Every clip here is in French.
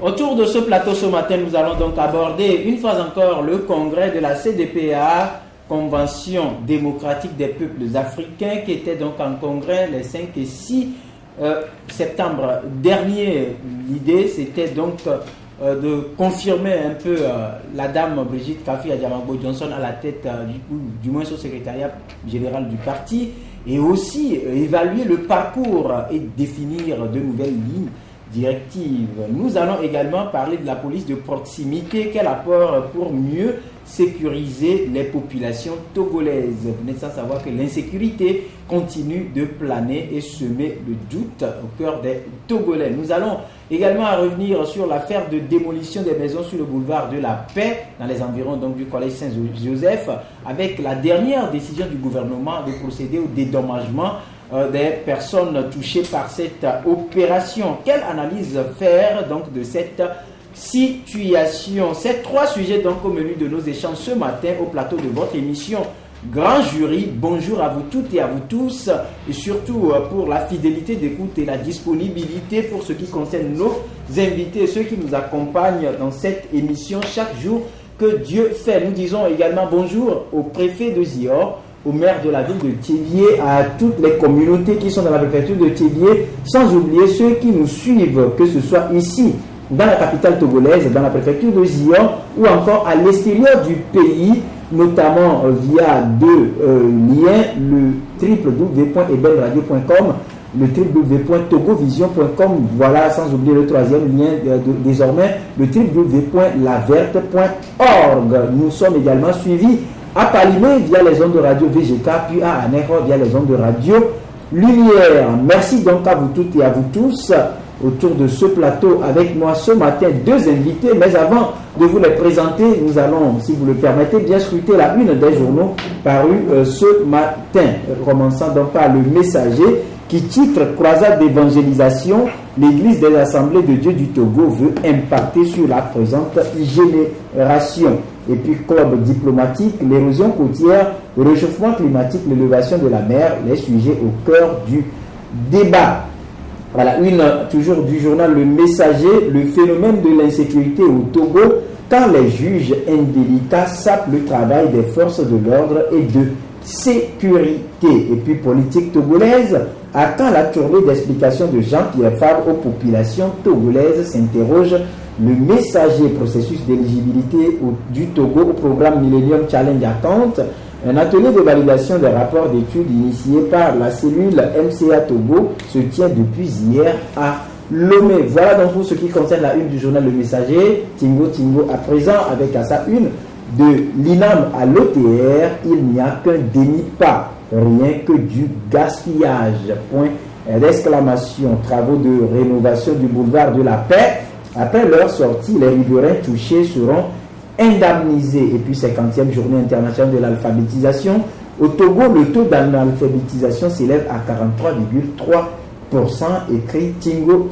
Autour de ce plateau ce matin, nous allons donc aborder une fois encore le congrès de la CDPA, Convention démocratique des peuples africains, qui était donc en congrès les 5 et 6 septembre dernier. L'idée, c'était donc de confirmer un peu la dame Brigitte Kafi Adjamabo Johnson à la tête du moins au secrétariat général du parti, et aussi évaluer le parcours et définir de nouvelles lignes directive. Nous allons également parler de la police de proximité, quel apport pour mieux sécuriser les populations togolaises. Vous n'êtes sans savoir que l'insécurité continue de planer et semer le doute au cœur des Togolais. Nous allons également revenir sur l'affaire de démolition des maisons sur le boulevard de la Paix, dans les environs donc du collège Saint-Joseph, avec la dernière décision du gouvernement de procéder au dédommagement des personnes touchées par cette opération. Quelle analyse faire donc de cette situation? Ces 3 sujets donc au menu de nos échanges ce matin au plateau de votre émission Grand Jury. Bonjour à vous toutes et à vous tous, et surtout pour la fidélité d'écoute et la disponibilité pour ce qui concerne nos invités, ceux qui nous accompagnent dans cette émission chaque jour que Dieu fait. Nous disons également bonjour au préfet de Zior, au maire de la ville de Thiévié, à toutes les communautés qui sont dans la préfecture de Thiévié, sans oublier ceux qui nous suivent, que ce soit ici, dans la capitale togolaise, dans la préfecture de Zion, ou encore à l'extérieur du pays, notamment via 2 liens, le www.ebenradio.com, le www.togovision.com, voilà, sans oublier le 3e lien désormais, le www.laverte.org. Nous sommes également suivis à Palimé via les ondes de radio VGK, puis à Anéro via les ondes de radio Lumière. Merci donc à vous toutes et à vous tous autour de ce plateau avec moi ce matin 2 invités, mais avant de vous les présenter, nous allons, si vous le permettez, bien scruter la une des journaux parus ce matin, commençant donc par le Messager qui titre Croisade d'évangélisation, l'Église des Assemblées de Dieu du Togo veut impacter sur la présente génération. Et puis Club diplomatique, l'érosion côtière, le réchauffement climatique, l'élévation de la mer, les sujets au cœur du débat. Voilà, une toujours du journal Le Messager, le phénomène de l'insécurité au Togo, quand les juges indélicats sapent le travail des forces de l'ordre et de sécurité. Et puis politique togolaise, à quand la tournée d'explication de Jean-Pierre Fabre aux populations togolaises, s'interroge Le Messager. Processus d'éligibilité du Togo au programme Millennium Challenge Attente. Un atelier de validation des rapports d'études initié par la cellule MCA Togo se tient depuis hier à Lomé. Voilà donc pour ce qui concerne la une du journal Le Messager. Tingo à présent avec à sa une de l'INAM à l'OTR, il n'y a qu'un déni-pas, rien que du gaspillage. Point d'exclamation. Travaux de rénovation du boulevard de la Paix. Après leur sortie, les riverains touchés seront indemnisés. Et puis 50e journée internationale de l'alphabétisation. Au Togo, le taux d'analphabétisation s'élève à 43,3%, écrit Tingo.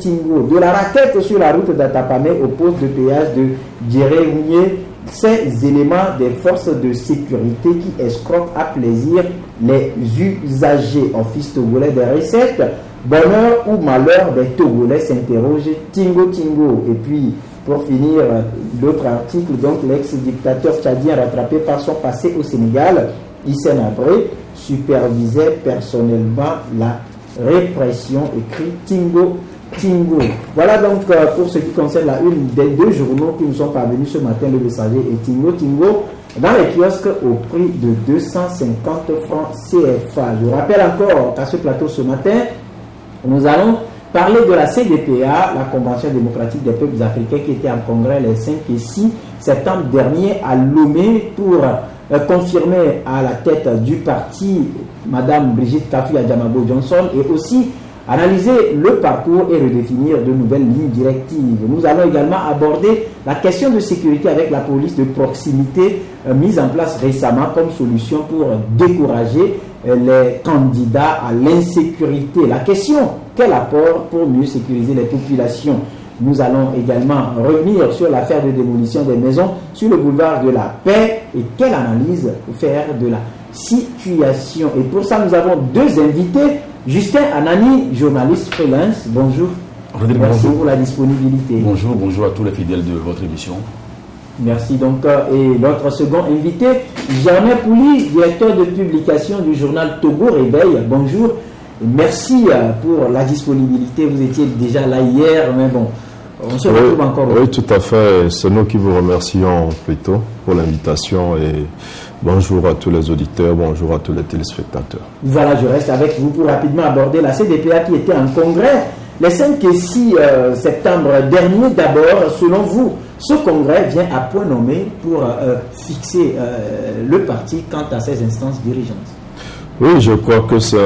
De la raquette sur la route d'Atapamé au poste de péage de Djereouye, ces éléments des forces de sécurité qui escroquent à plaisir les usagers. Office togolais des recettes, bonheur ou malheur des Togolais, s'interroge Tingo. Et puis pour finir, l'autre article, donc l'ex-dictateur tchadien rattrapé par son passé au Sénégal, Hissène Habré, supervisait personnellement la répression, écrit Tingo. Voilà donc pour ce qui concerne la une des 2 journaux qui nous sont parvenus ce matin, Le Messager et Tingo, dans les kiosques au prix de 250 francs CFA. Je rappelle encore qu'à ce plateau ce matin, nous allons parler de la CDPA, la Convention démocratique des peuples africains, qui était en congrès les 5 et 6 septembre dernier à Lomé pour confirmer à la tête du parti Madame Brigitte Kafi Adjamabo Johnson, et aussi analyser le parcours et redéfinir de nouvelles lignes directives. Nous allons également aborder la question de sécurité avec la police de proximité mise en place récemment comme solution pour décourager les candidats à l'insécurité. La question, quel apport pour mieux sécuriser les populations? Nous allons également revenir sur l'affaire de démolition des maisons sur le boulevard de la Paix et quelle analyse faire de la situation. Et pour ça, nous avons 2 invités. Justin Anani, journaliste freelance, bonjour. Merci pour la disponibilité. Bonjour à tous les fidèles de votre émission. Merci donc. Et notre second invité, Germain Pouli, directeur de publication du journal Togo Réveil. Bonjour. Merci pour la disponibilité. Vous étiez déjà là hier, mais bon, on se retrouve encore. Oui, tout à fait. C'est nous qui vous remercions plutôt pour l'invitation et bonjour à tous les auditeurs, bonjour à tous les téléspectateurs. Voilà, je reste avec vous pour rapidement aborder la CDPA qui était en congrès les 5 et 6 septembre dernier. D'abord, selon vous, ce congrès vient à point nommé pour fixer le parti quant à ses instances dirigeantes. Oui, je crois que c'est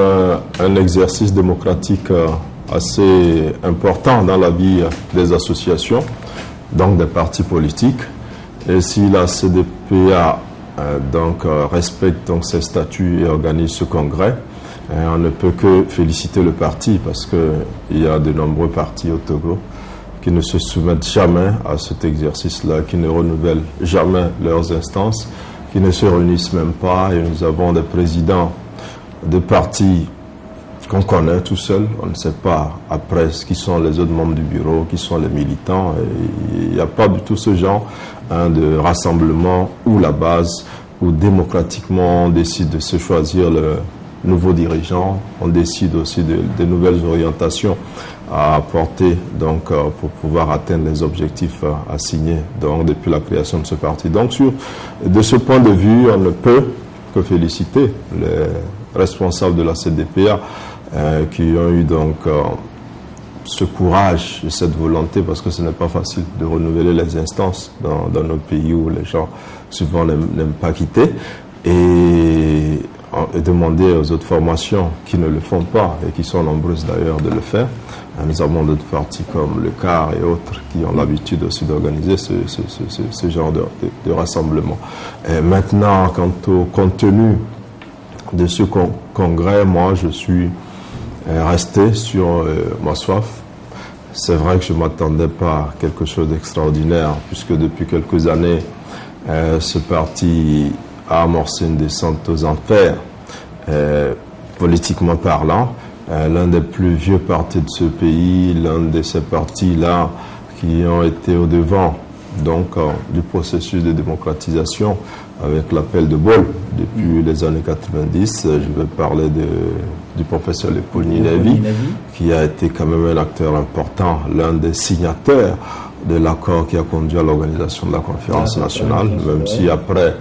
un exercice démocratique assez important dans la vie des associations, donc des partis politiques. Et si la CDPA respecte donc ses statuts et organise ce congrès, on ne peut que féliciter le parti parce qu'il y a de nombreux partis au Togo qui ne se soumettent jamais à cet exercice-là, qui ne renouvellent jamais leurs instances, qui ne se réunissent même pas. Et nous avons des présidents de partis qu'on connaît tout seul. On ne sait pas après qui sont les autres membres du bureau, qui sont les militants. Il n'y a pas du tout ce genre de rassemblement où la base, où démocratiquement on décide de se choisir le nouveau dirigeant, on décide aussi de nouvelles orientations à apporter donc, pour pouvoir atteindre les objectifs assignés donc, depuis la création de ce parti. Donc de ce point de vue, on ne peut que féliciter les responsables de la CDPA qui ont eu donc ce courage et cette volonté, parce que ce n'est pas facile de renouveler les instances dans nos pays où les gens souvent n'aiment pas quitter, et demander aux autres formations qui ne le font pas et qui sont nombreuses d'ailleurs de le faire. Nous avons d'autres partis comme le CAR et autres qui ont l'habitude aussi d'organiser ce genre de rassemblement. Et maintenant, quant au contenu de ce congrès, moi je suis resté sur ma soif. C'est vrai que je ne m'attendais pas à quelque chose d'extraordinaire, puisque depuis quelques années, ce parti a amorcé une descente aux enfers, politiquement parlant. L'un des plus vieux partis de ce pays, l'un de ces partis-là qui ont été au devant donc, du processus de démocratisation avec l'appel de Bol depuis les années 90. Je vais parler du professeur Léopold Lévy, qui a été quand même un acteur important, l'un des signataires de l'accord qui a conduit à l'organisation de la conférence nationale, même si après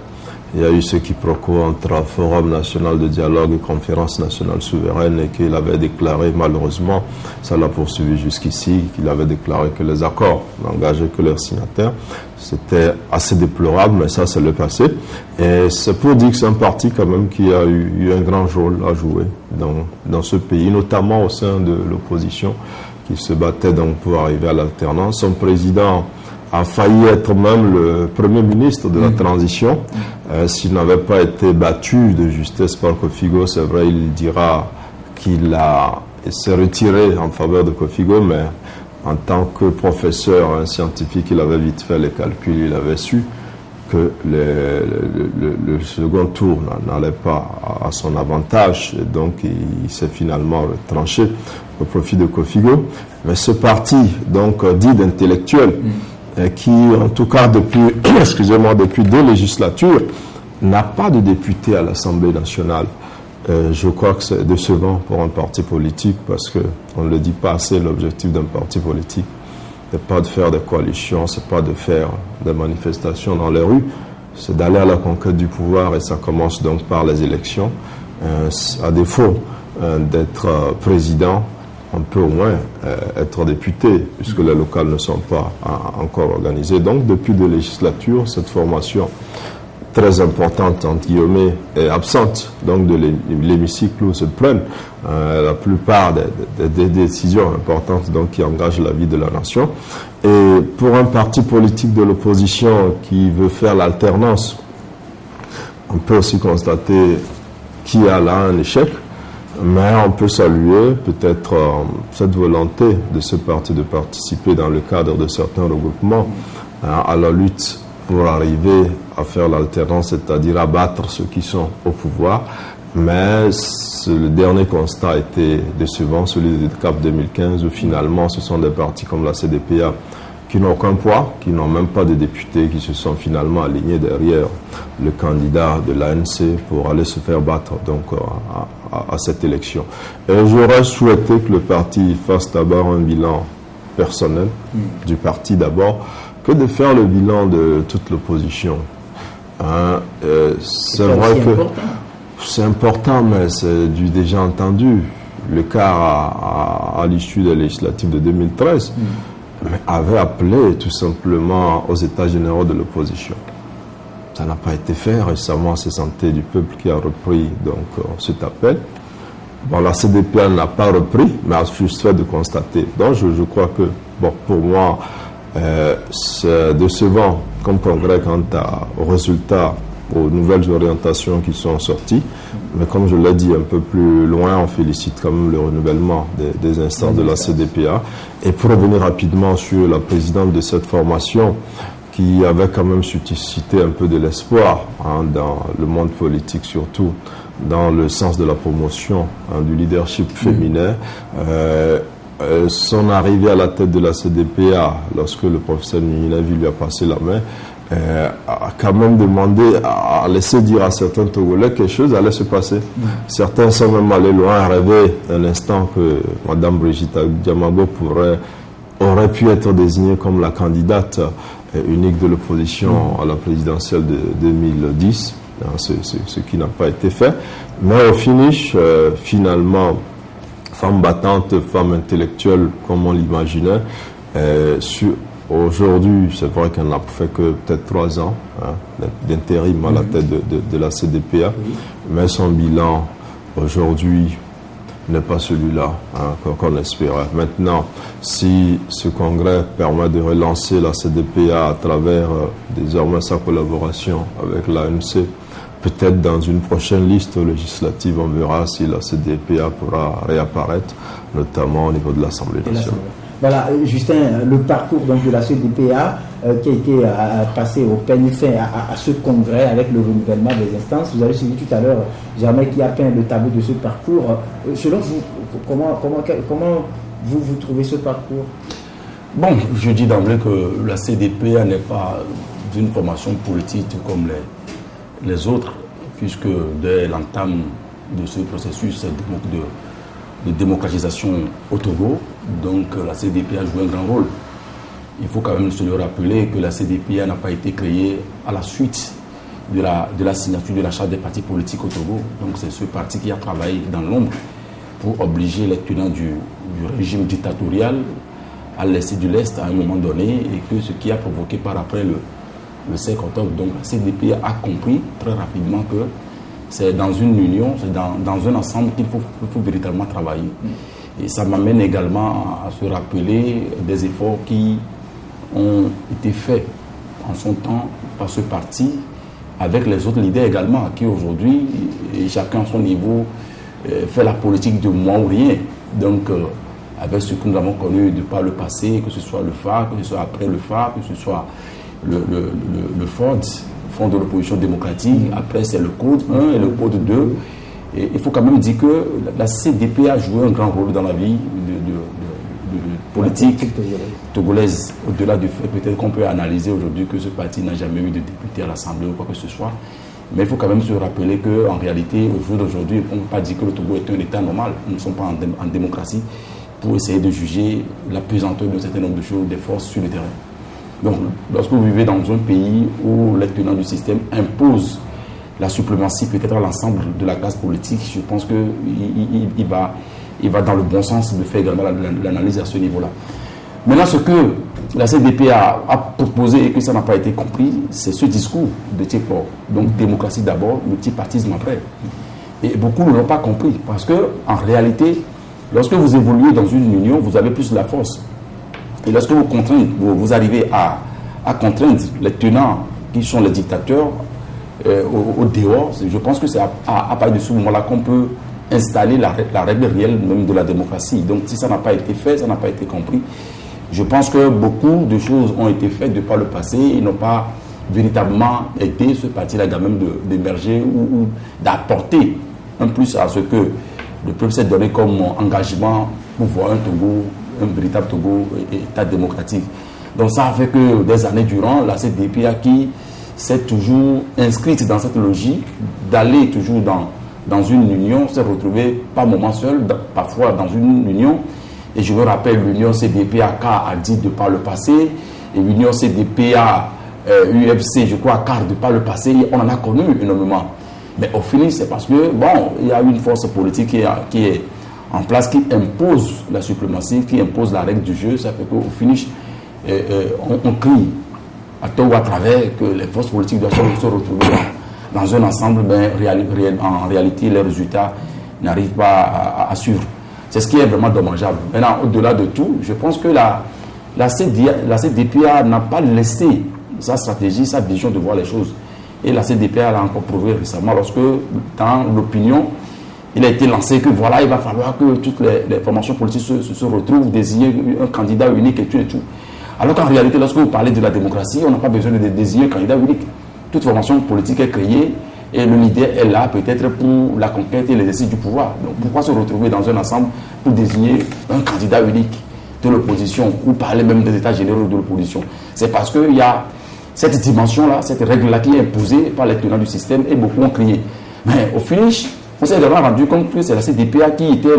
il y a eu ce quiproquo entre Forum national de dialogue et conférence nationale souveraine, et qu'il avait déclaré, malheureusement, ça l'a poursuivi jusqu'ici, qu'il avait déclaré que les accords n'engageaient que leurs signataires. C'était assez déplorable, mais ça c'est le passé. Et c'est pour dire que c'est un parti quand même qui a eu un grand rôle à jouer dans ce pays, notamment au sein de l'opposition, qui se battait donc pour arriver à l'alternance. Son président a failli être même le premier ministre de la transition. S'il n'avait pas été battu de justesse par Kofigo, c'est vrai, il dira qu'il s'est retiré en faveur de Kofigo, mais en tant que professeur, un scientifique, il avait vite fait les calculs, il avait su que le second tour n'allait pas à son avantage, et donc il s'est finalement retranché au profit de Kofigo. Mais ce parti, donc dit d'intellectuels, qui, en tout cas, depuis 2 législatures, n'a pas de député à l'Assemblée nationale. Je crois que c'est décevant pour un parti politique, parce qu'on ne le dit pas assez, l'objectif d'un parti politique n'est pas de faire des coalitions, c'est pas de faire des manifestations dans les rues, c'est d'aller à la conquête du pouvoir, et ça commence donc par les élections. À défaut d'être président, on peut au moins être député, puisque les locales ne sont pas encore organisées. Donc, depuis 2 législatures, cette formation très importante, entre guillemets, est absente donc de l'hémicycle où se prennent la plupart des décisions importantes donc, qui engagent la vie de la nation. Et pour un parti politique de l'opposition qui veut faire l'alternance, on peut aussi constater qu'il y a là un échec. Mais on peut saluer peut-être cette volonté de ce parti de participer dans le cadre de certains regroupements à la lutte pour arriver à faire l'alternance, c'est-à-dire abattre ceux qui sont au pouvoir, Mais le dernier constat a été décevant, celui de CAP 2015, où finalement ce sont des partis comme la CDPA qui n'ont aucun poids, qui n'ont même pas de députés, qui se sont finalement alignés derrière le candidat de l'ANC pour aller se faire battre donc, à cette élection. Et j'aurais souhaité que le parti fasse d'abord un bilan personnel du parti d'abord, que de faire le bilan de toute l'opposition. Hein, c'est vrai que c'est important, mais c'est du déjà entendu. Le cas à l'issue des législatives de 2013 avait appelé tout simplement aux états généraux de l'opposition. Ça n'a pas été fait. Récemment, c'est Santé du Peuple qui a repris donc, cet appel. Bon, la CDPA n'a pas repris, mais a juste fait de constater. Donc, je crois que, bon, pour moi, c'est décevant comme congrès quant aux résultats, aux nouvelles orientations qui sont sorties. Mais comme je l'ai dit un peu plus loin, on félicite quand même le renouvellement des instances de la CDPA. Et pour revenir rapidement sur la présidente de cette formation, qui avait quand même suscité un peu de l'espoir hein, dans le monde politique, surtout dans le sens de la promotion hein, du leadership féminin. Son arrivée à la tête de la CDPA, lorsque le professeur Ninavi lui a passé la main, a quand même demandé à laisser dire à certains Togolais que quelque chose allait se passer. Certains sont même allés loin à rêver un instant que Mme Brigitte Diamago aurait pu être désignée comme la candidate unique de l'opposition à la présidentielle de 2010, ce qui n'a pas été fait. Mais au finish, finalement, femme battante, femme intellectuelle, comme on l'imaginait, aujourd'hui, c'est vrai qu'elle n'a fait que peut-être 3 ans hein, d'intérim à la tête de la CDPA, mais son bilan aujourd'hui n'est pas celui-là hein, qu'on espérait. Maintenant, si ce congrès permet de relancer la CDPA à travers désormais sa collaboration avec l'ANC, peut-être dans une prochaine liste législative, on verra si la CDPA pourra réapparaître, notamment au niveau de l'Assemblée nationale. Voilà, Justin, le parcours donc, de la CDPA qui a été passé au peigne fin à ce congrès avec le renouvellement des instances. Vous avez suivi tout à l'heure Germain qui a peint le tableau de ce parcours. Selon vous, comment vous trouvez ce parcours? Bon, je dis d'emblée que la CDPA n'est pas d'une formation politique comme les autres, puisque dès l'entame de ce processus de démocratisation au Togo, donc la CDPA joue un grand rôle. Il faut quand même se le rappeler que la CDPA n'a pas été créée à la suite de la signature de la charte des partis politiques au Togo. Donc c'est ce parti qui a travaillé dans l'ombre pour obliger les tenants du régime dictatorial à laisser du lest à un moment donné, et que ce qui a provoqué par après le 5 octobre. Donc la CDPA a compris très rapidement que c'est dans une union, c'est dans un ensemble qu'il faut véritablement travailler. Et ça m'amène également à se rappeler des efforts qui ont été faits en son temps par ce parti, avec les autres leaders également, qui aujourd'hui, chacun à son niveau, fait la politique de moi ou rien. Donc, avec ce que nous avons connu de par le passé, que ce soit le FAR, que ce soit après le FAR, que ce soit le Fonds de l'opposition démocratique, après c'est le Code 1 et le Code 2. Et il faut quand même dire que la CDP a joué un grand rôle dans la vie de politique togolaise, au-delà du fait peut-être qu'on peut analyser aujourd'hui que ce parti n'a jamais eu de député à l'Assemblée ou quoi que ce soit. Mais il faut quand même se rappeler qu'en réalité, au jour d'aujourd'hui, on ne peut pas dire que le Togo est un État normal. Nous ne sommes pas en démocratie pour essayer de juger la pesanteur d'un certain nombre de choses, des forces sur le terrain. Donc, lorsque vous vivez dans un pays où les tenants du système imposent la suprématie peut-être à l'ensemble de la classe politique, je pense qu'il va dans le bon sens de faire également l'analyse à ce niveau-là. Maintenant, ce que la CDP a proposé et que ça n'a pas été compris, c'est ce discours de type, donc démocratie d'abord, multipartisme après. Et beaucoup ne l'ont pas compris parce que, en réalité, lorsque vous évoluez dans une union, vous avez plus de la force. Et lorsque vous arrivez à contraindre les tenants qui sont les dictateurs au dehors, je pense que c'est à partir de ce moment-là qu'on peut installer la règle réelle même de la démocratie. Donc si ça n'a pas été fait, ça n'a pas été compris, je pense que beaucoup de choses ont été faites de par le passé et n'ont pas véritablement aidé ce parti-là quand même d'émerger ou d'apporter un plus à ce que le peuple s'est donné comme engagement pour voir un Togo, un véritable Togo, État démocratique. Donc ça a fait que des années durant, la CDPA qui s'est toujours inscrite dans cette logique d'aller toujours dans une union, s'est retrouvée par moments seule, parfois dans une union. Et je me rappelle l'union CDPA a dit de par le passé, et l'union CDPA UFC, je crois, car de par le passé, on en a connu énormément. Mais au final, c'est parce que, bon, il y a une force politique qui est en place, qui impose la suprématie, qui impose la règle du jeu. Ça fait qu'au finish, on crie à tort ou à travers que les forces politiques doivent se retrouver dans un ensemble, mais en réalité, les résultats n'arrivent pas à suivre. C'est ce qui est vraiment dommageable. Maintenant, au-delà de tout, je pense que la CDPA n'a pas laissé sa stratégie, sa vision de voir les choses. Et la CDPA l'a encore prouvé récemment lorsque, dans l'opinion, il a été lancé que voilà, il va falloir que toutes les formations politiques se retrouvent, désigner un candidat unique et tout et tout. Alors qu'en réalité, lorsque vous parlez de la démocratie, on n'a pas besoin de désigner un candidat unique. Toute formation politique est créée et le leader est là peut-être pour la conquête et l'exercice du pouvoir. Donc pourquoi se retrouver dans un ensemble pour désigner un candidat unique de l'opposition ou parler même des états généraux de l'opposition? C'est parce qu'il y a cette dimension-là, cette règle-là qui est imposée par les tenants du système et beaucoup ont crié. Mais au finish, on s'est également rendu compte que c'est la CDPA qui était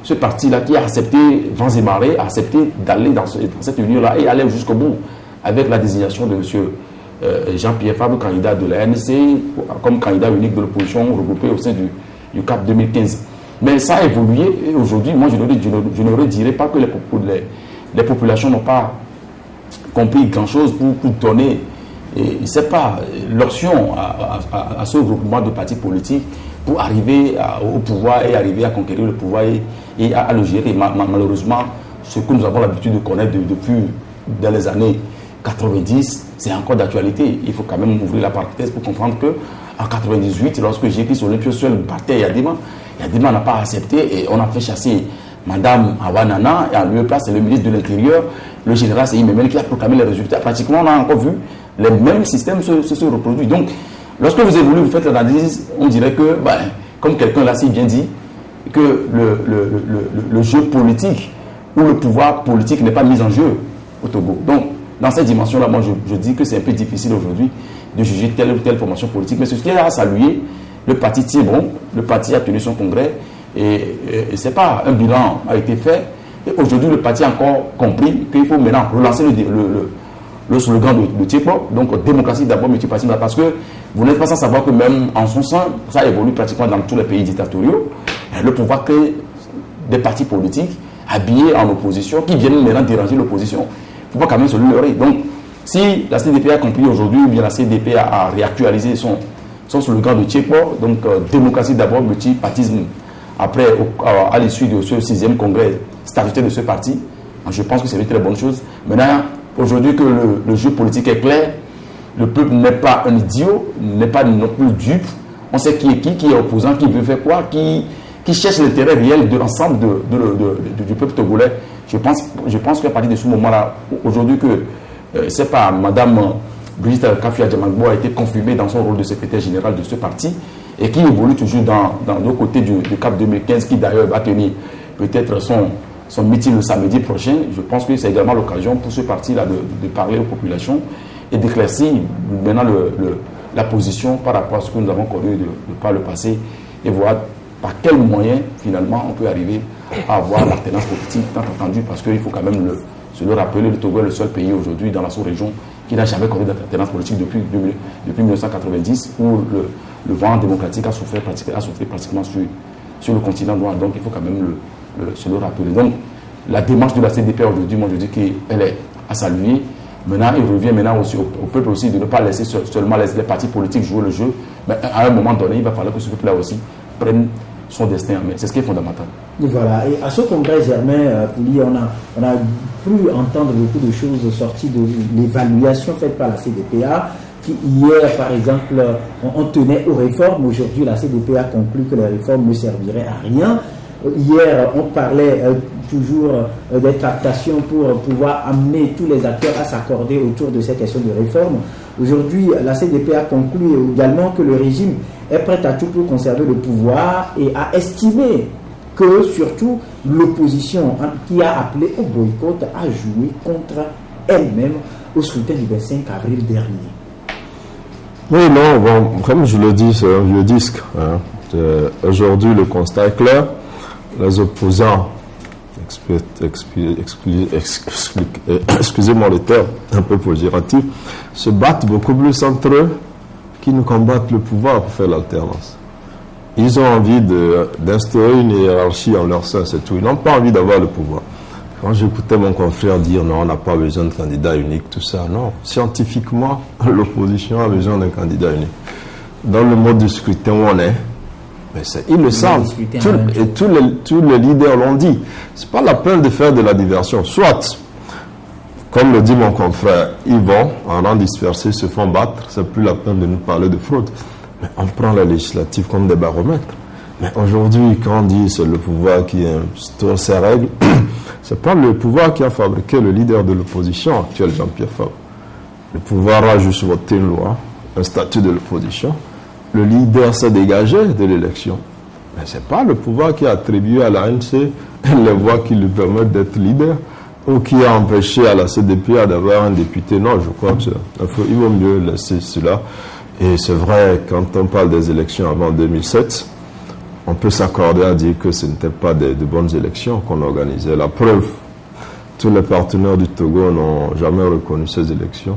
ce parti-là qui a accepté, vents et marées, a accepté d'aller dans cette union-là et aller jusqu'au bout avec la désignation de M. Jean-Pierre Fabre, candidat de la NC, comme candidat unique de l'opposition regroupé au sein du CAP 2015. Mais ça a évolué et aujourd'hui, moi je ne redirai pas que les populations n'ont pas compris grand-chose pour donner, c'est pas l'option à ce regroupement de partis politiques pour arriver au pouvoir et arriver à conquérir le pouvoir et à le gérer. Malheureusement, ce que nous avons l'habitude de connaître depuis dans les années 90, c'est encore d'actualité. Il faut quand même ouvrir la parenthèse pour comprendre que en 98, lorsque j'ai écrit sur Olympio Seul battait Yadima n'a pas accepté et on a fait chasser Madame Awanana et en lieu place, c'est le ministre de l'Intérieur, le général Seyi Memel qui a proclamé les résultats. Pratiquement, on a encore vu les mêmes systèmes se reproduire. Donc, lorsque vous évoluez, vous faites l'analyse, on dirait que, comme quelqu'un l'a si bien dit, que le jeu politique ou le pouvoir politique n'est pas mis en jeu au Togo. Donc, dans cette dimension-là, moi, je dis que c'est un peu difficile aujourd'hui de juger telle ou telle formation politique. Mais ce qui est à saluer, le parti tient bon, le parti a tenu son congrès et c'est pas un bilan a été fait. Et aujourd'hui, le parti a encore compris qu'il faut maintenant relancer le slogan de Tchèpo, donc démocratie d'abord, multipartisme d'abord, parce que vous n'êtes pas sans savoir que même en son sein, ça évolue pratiquement dans tous les pays dictatoriaux, le pouvoir crée des partis politiques habillés en opposition qui viennent maintenant déranger l'opposition. Il ne faut pas quand même se leurrer. Donc, si la CDP a compris aujourd'hui, ou bien la CDP a réactualisé son slogan de Tchèpo, donc démocratie d'abord, multipartisme après, à l'issue de ce 6e congrès statutaire de ce parti, je pense que c'est une très bonne chose. Maintenant, aujourd'hui que le jeu politique est clair, le peuple n'est pas un idiot, n'est pas non plus dupe. On sait qui est opposant, qui veut faire quoi, qui cherche l'intérêt réel de l'ensemble du peuple togolais. Je pense qu'à partir de ce moment-là, aujourd'hui que c'est pas Madame Brigitte Kafia Djamagbo a été confirmée dans son rôle de secrétaire général de ce parti et qui évolue toujours dans le côté du CAP 2015, qui d'ailleurs va tenir peut-être son meeting le samedi prochain. Je pense que c'est également l'occasion pour ce parti-là de parler aux populations et d'éclaircir maintenant la position par rapport à ce que nous avons connu par le passé et voir par quels moyens finalement on peut arriver à avoir l'alternance politique tant attendue, parce qu'il faut quand même se le rappeler, le Togo est le seul pays aujourd'hui dans la sous-région qui n'a jamais connu d'alternance politique depuis 1990, où le vent démocratique a soufflé pratiquement sur le continent noir. Donc il faut quand même se le rappeler. Donc la démarche de la CDP aujourd'hui, moi je dis qu'elle est à saluer. Maintenant, il revient maintenant aussi au peuple aussi de ne pas laisser seulement les partis politiques jouer le jeu, mais à un moment donné, il va falloir que ce peuple-là aussi prenne son destin en main. C'est ce qui est fondamental. Et voilà. Et à ce congrès, Germain Pouli, on a pu entendre beaucoup de choses sorties de l'évaluation faite par la CDPA, qui hier, par exemple, on tenait aux réformes. Aujourd'hui, la CDPA conclut que les réformes ne serviraient à rien. Hier, on parlait toujours des tractations pour pouvoir amener tous les acteurs à s'accorder autour de ces questions de réforme. Aujourd'hui, la CDP a conclu également que le régime est prête à tout pour conserver le pouvoir et a estimé que surtout l'opposition qui a appelé au boycott a joué contre elle-même au scrutin du 25 avril dernier. Oui, non, bon, comme je le dis, c'est un vieux disque. Hein. Aujourd'hui, le constat est clair. Les opposants, excusez-moi le terme un peu péjoratif, se battent beaucoup plus entre eux qu'ils ne combattent le pouvoir pour faire l'alternance. Ils ont envie d'instaurer une hiérarchie en leur sein, c'est tout. Ils n'ont pas envie d'avoir le pouvoir. Quand j'écoutais mon confrère dire non, on n'a pas besoin de candidat unique, tout ça, non. Scientifiquement, l'opposition a besoin d'un candidat unique. Dans le mode du scrutin où on est, mais ils le savent. Et tous les leaders l'ont dit. C'est pas la peine de faire de la diversion. Soit, comme le dit mon confrère, ils vont, en rang dispersé, se font battre. C'est plus la peine de nous parler de fraude. Mais on prend la législative comme des baromètres. Mais aujourd'hui, quand on dit c'est le pouvoir qui instaure ses règles, c'est pas le pouvoir qui a fabriqué le leader de l'opposition actuel, Jean-Pierre Fabre. Le pouvoir a juste voté une loi, un statut de l'opposition. Le leader s'est dégagé de l'élection. Mais c'est pas le pouvoir qui a attribué à l'ANC les voix qui lui permettent d'être leader ou qui a empêché à la CDPA d'avoir un député. Non, je crois que il vaut mieux laisser cela. Et c'est vrai, quand on parle des élections avant 2007, on peut s'accorder à dire que ce n'étaient pas de bonnes élections qu'on organisait. La preuve, tous les partenaires du Togo n'ont jamais reconnu ces élections,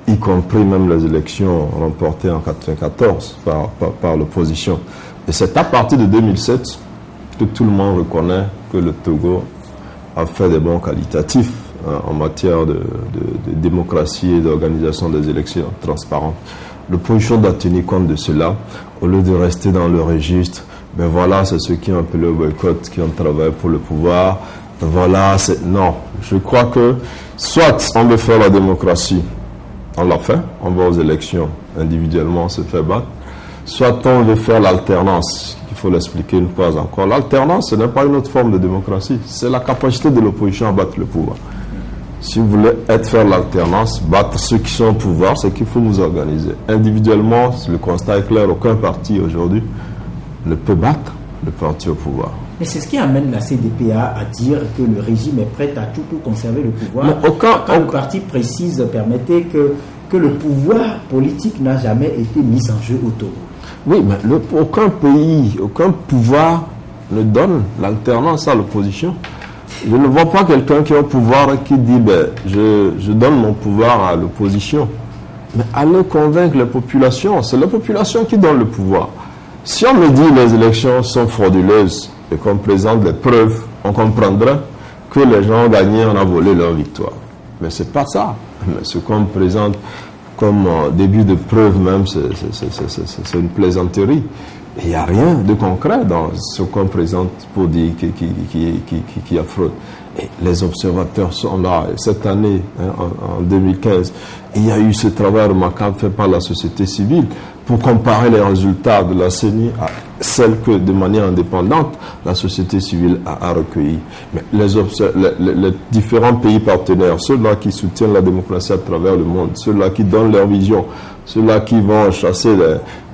y compris même les élections remportées en 1994 par l'opposition. Et c'est à partir de 2007 que tout le monde reconnaît que le Togo a fait des bons qualitatifs en matière de démocratie et d'organisation des élections transparentes. L'opposition doit tenir compte de cela, au lieu de rester dans le registre. Ben voilà, c'est ceux qui ont appelé le boycott, qui ont travaillé pour le pouvoir. Voilà, non. Je crois que soit on veut faire la démocratie, on l'a fait, on va aux élections individuellement, on se fait battre. Soit on veut faire l'alternance, il faut l'expliquer une fois encore. L'alternance, ce n'est pas une autre forme de démocratie, c'est la capacité de l'opposition à battre le pouvoir. Si vous voulez faire l'alternance, battre ceux qui sont au pouvoir, c'est qu'il faut vous organiser. Individuellement, le constat est clair, aucun parti aujourd'hui ne peut battre le parti au pouvoir. Mais c'est ce qui amène la CDPA à dire que le régime est prêt à tout pour conserver le pouvoir. Mais quand le parti précise, permettez que le pouvoir politique n'a jamais été mis en jeu au Togo. Oui, mais aucun pays, aucun pouvoir ne donne l'alternance à l'opposition. Je ne vois pas quelqu'un qui a un pouvoir et qui dit je donne mon pouvoir à l'opposition. Mais allez convaincre les populations. C'est la population qui donne le pouvoir. Si on me dit que les élections sont frauduleuses et qu'on présente les preuves, on comprendrait que les gens ont gagné, on a volé leur victoire. Mais ce n'est pas ça. Mais ce qu'on présente comme début de preuve même, c'est une plaisanterie. Il n'y a rien de concret dans ce qu'on présente pour dire qu'il y a fraude. Et les observateurs sont là. Cette année, en 2015, il y a eu ce travail remarquable fait par la société civile pour comparer les résultats de la CENI à celles que, de manière indépendante, la société civile a recueillies. Mais les différents pays partenaires, ceux-là qui soutiennent la démocratie à travers le monde, ceux-là qui donnent leur vision, ceux-là qui vont chasser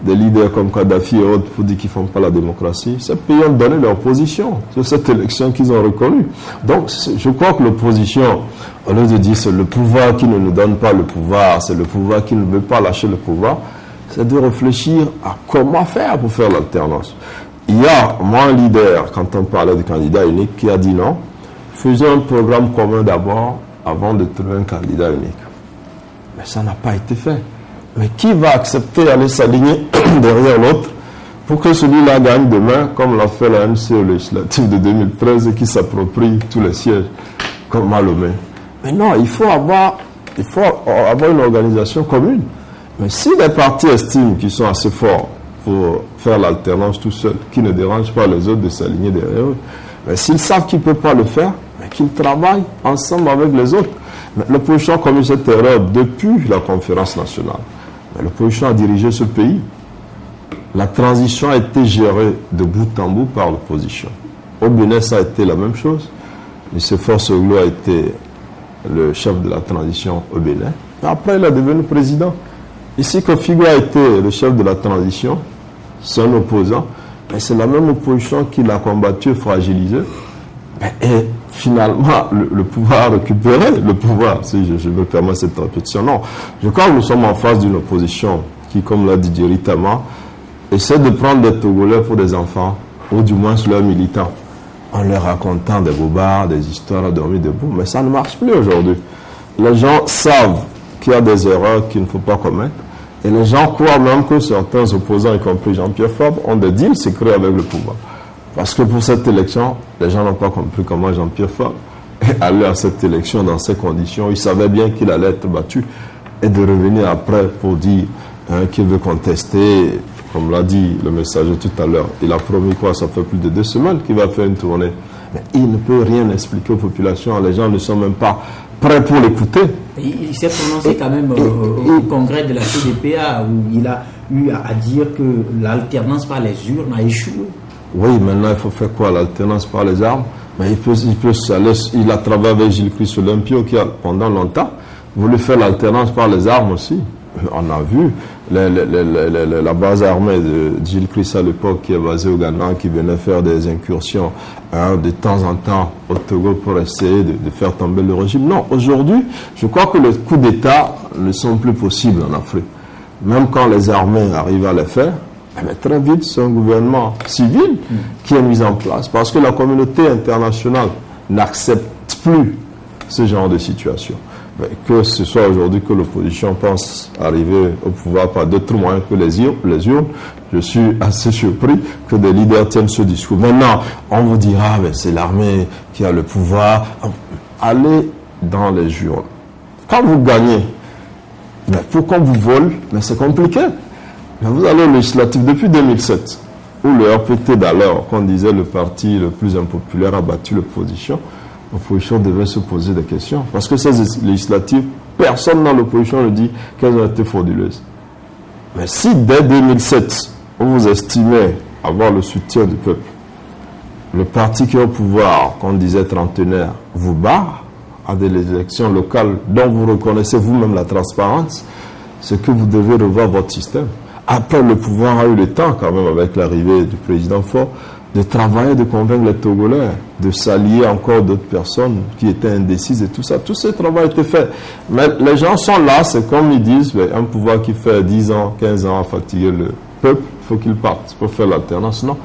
des leaders comme Kadhafi et autres pour dire qu'ils ne font pas la démocratie, ces pays ont donné leur position sur cette élection qu'ils ont reconnue. Donc, je crois que l'opposition, au lieu de dire c'est le pouvoir qui ne nous donne pas le pouvoir, c'est le pouvoir qui ne veut pas lâcher le pouvoir, c'est de réfléchir à comment faire pour faire l'alternance. Il y a, moi, un leader, quand on parlait de candidat unique, qui a dit non, faisons un programme commun d'abord avant de trouver un candidat unique. Mais ça n'a pas été fait. Mais qui va accepter d'aller s'aligner derrière l'autre pour que celui-là gagne demain, comme l'a fait la MC au législatif de 2013 et qui s'approprie tous les sièges comme Malomé? Mais non, il faut avoir une organisation commune. Mais si les partis estiment qu'ils sont assez forts pour faire l'alternance tout seuls, qui ne dérangent pas les autres de s'aligner derrière eux, mais s'ils savent qu'ils ne peuvent pas le faire, mais qu'ils travaillent ensemble avec les autres. Mais l'opposition a commis cette erreur depuis la conférence nationale. Mais l'opposition a dirigé ce pays. La transition a été gérée de bout en bout par l'opposition. Au Bénin, ça a été la même chose. M. Forsoglo a été le chef de la transition au Bénin. Et après, il est devenu président. Ici, Kofigo a été le chef de la transition. c'est un opposant, mais c'est la même opposition qui l'a combattu et fragilisé. Et finalement, le pouvoir a récupéré le pouvoir, si je me permets cette répétition. Non, je crois que nous sommes en face d'une opposition qui, comme l'a dit Jerry Tama, essaie de prendre des Togolais pour des enfants, ou du moins leurs militants, en leur racontant des bobards, des histoires à dormir debout. Mais ça ne marche plus aujourd'hui. Les gens savent qu'il y a des erreurs qu'il ne faut pas commettre. Et les gens croient même que certains opposants, y compris Jean-Pierre Fabre, ont des deals secrets avec le pouvoir. Parce que pour cette élection, les gens n'ont pas compris comment Jean-Pierre Fabre est allé à cette élection dans ces conditions. Il savait bien qu'il allait être battu. Et de revenir après pour dire qu'il veut contester, comme l'a dit le messager tout à l'heure. Il a promis quoi? Ça fait plus de 2 semaines qu'il va faire une tournée. Mais il ne peut rien expliquer aux populations. Les gens ne sont même pas prêts pour l'écouter. Il s'est prononcé quand même au congrès de la CDPA où il a eu à dire que l'alternance par les urnes a échoué. Oui, maintenant il faut faire quoi? L'alternance par les armes? Mais il a travaillé avec Gilles Christ Olympio qui a pendant longtemps voulu faire l'alternance par les armes aussi. On a vu la base armée de Gilles Christ à l'époque qui est basée au Ghana, qui venait faire des incursions de temps en temps au Togo pour essayer de faire tomber le régime. Non, aujourd'hui, je crois que les coups d'État ne sont plus possibles en Afrique. Même quand les armées arrivent à les faire, mais très vite, c'est un gouvernement civil qui est mis en place parce que la communauté internationale n'accepte plus ce genre de situation. Mais que ce soit aujourd'hui que l'opposition pense arriver au pouvoir par d'autres moyens que les urnes, je suis assez surpris que des leaders tiennent ce discours. Maintenant, on vous dira, mais c'est l'armée qui a le pouvoir. Allez dans les urnes. Quand vous gagnez, mais pour qu'on vous vole, mais c'est compliqué. Mais vous allez au législatif depuis 2007, où le RPT d'alors, qu'on disait le parti le plus impopulaire, a battu l'opposition. L'opposition devait se poser des questions. Parce que ces législatives, personne dans l'opposition ne dit qu'elles ont été frauduleuses. Mais si dès 2007, vous estimez avoir le soutien du peuple, le parti qui est au pouvoir, qu'on disait trentenaire, vous barre à des élections locales dont vous reconnaissez vous-même la transparence, c'est que vous devez revoir votre système. Après, le pouvoir a eu le temps, quand même, avec l'arrivée du président Faure, de travailler, de convaincre les Togolais, de s'allier encore d'autres personnes qui étaient indécises et tout ça. Tout ce travail a été fait. Mais les gens sont là, c'est comme ils disent, un pouvoir qui fait 10 ans, 15 ans à fatiguer le peuple, il faut qu'il parte. Il faut faire l'alternance. Non,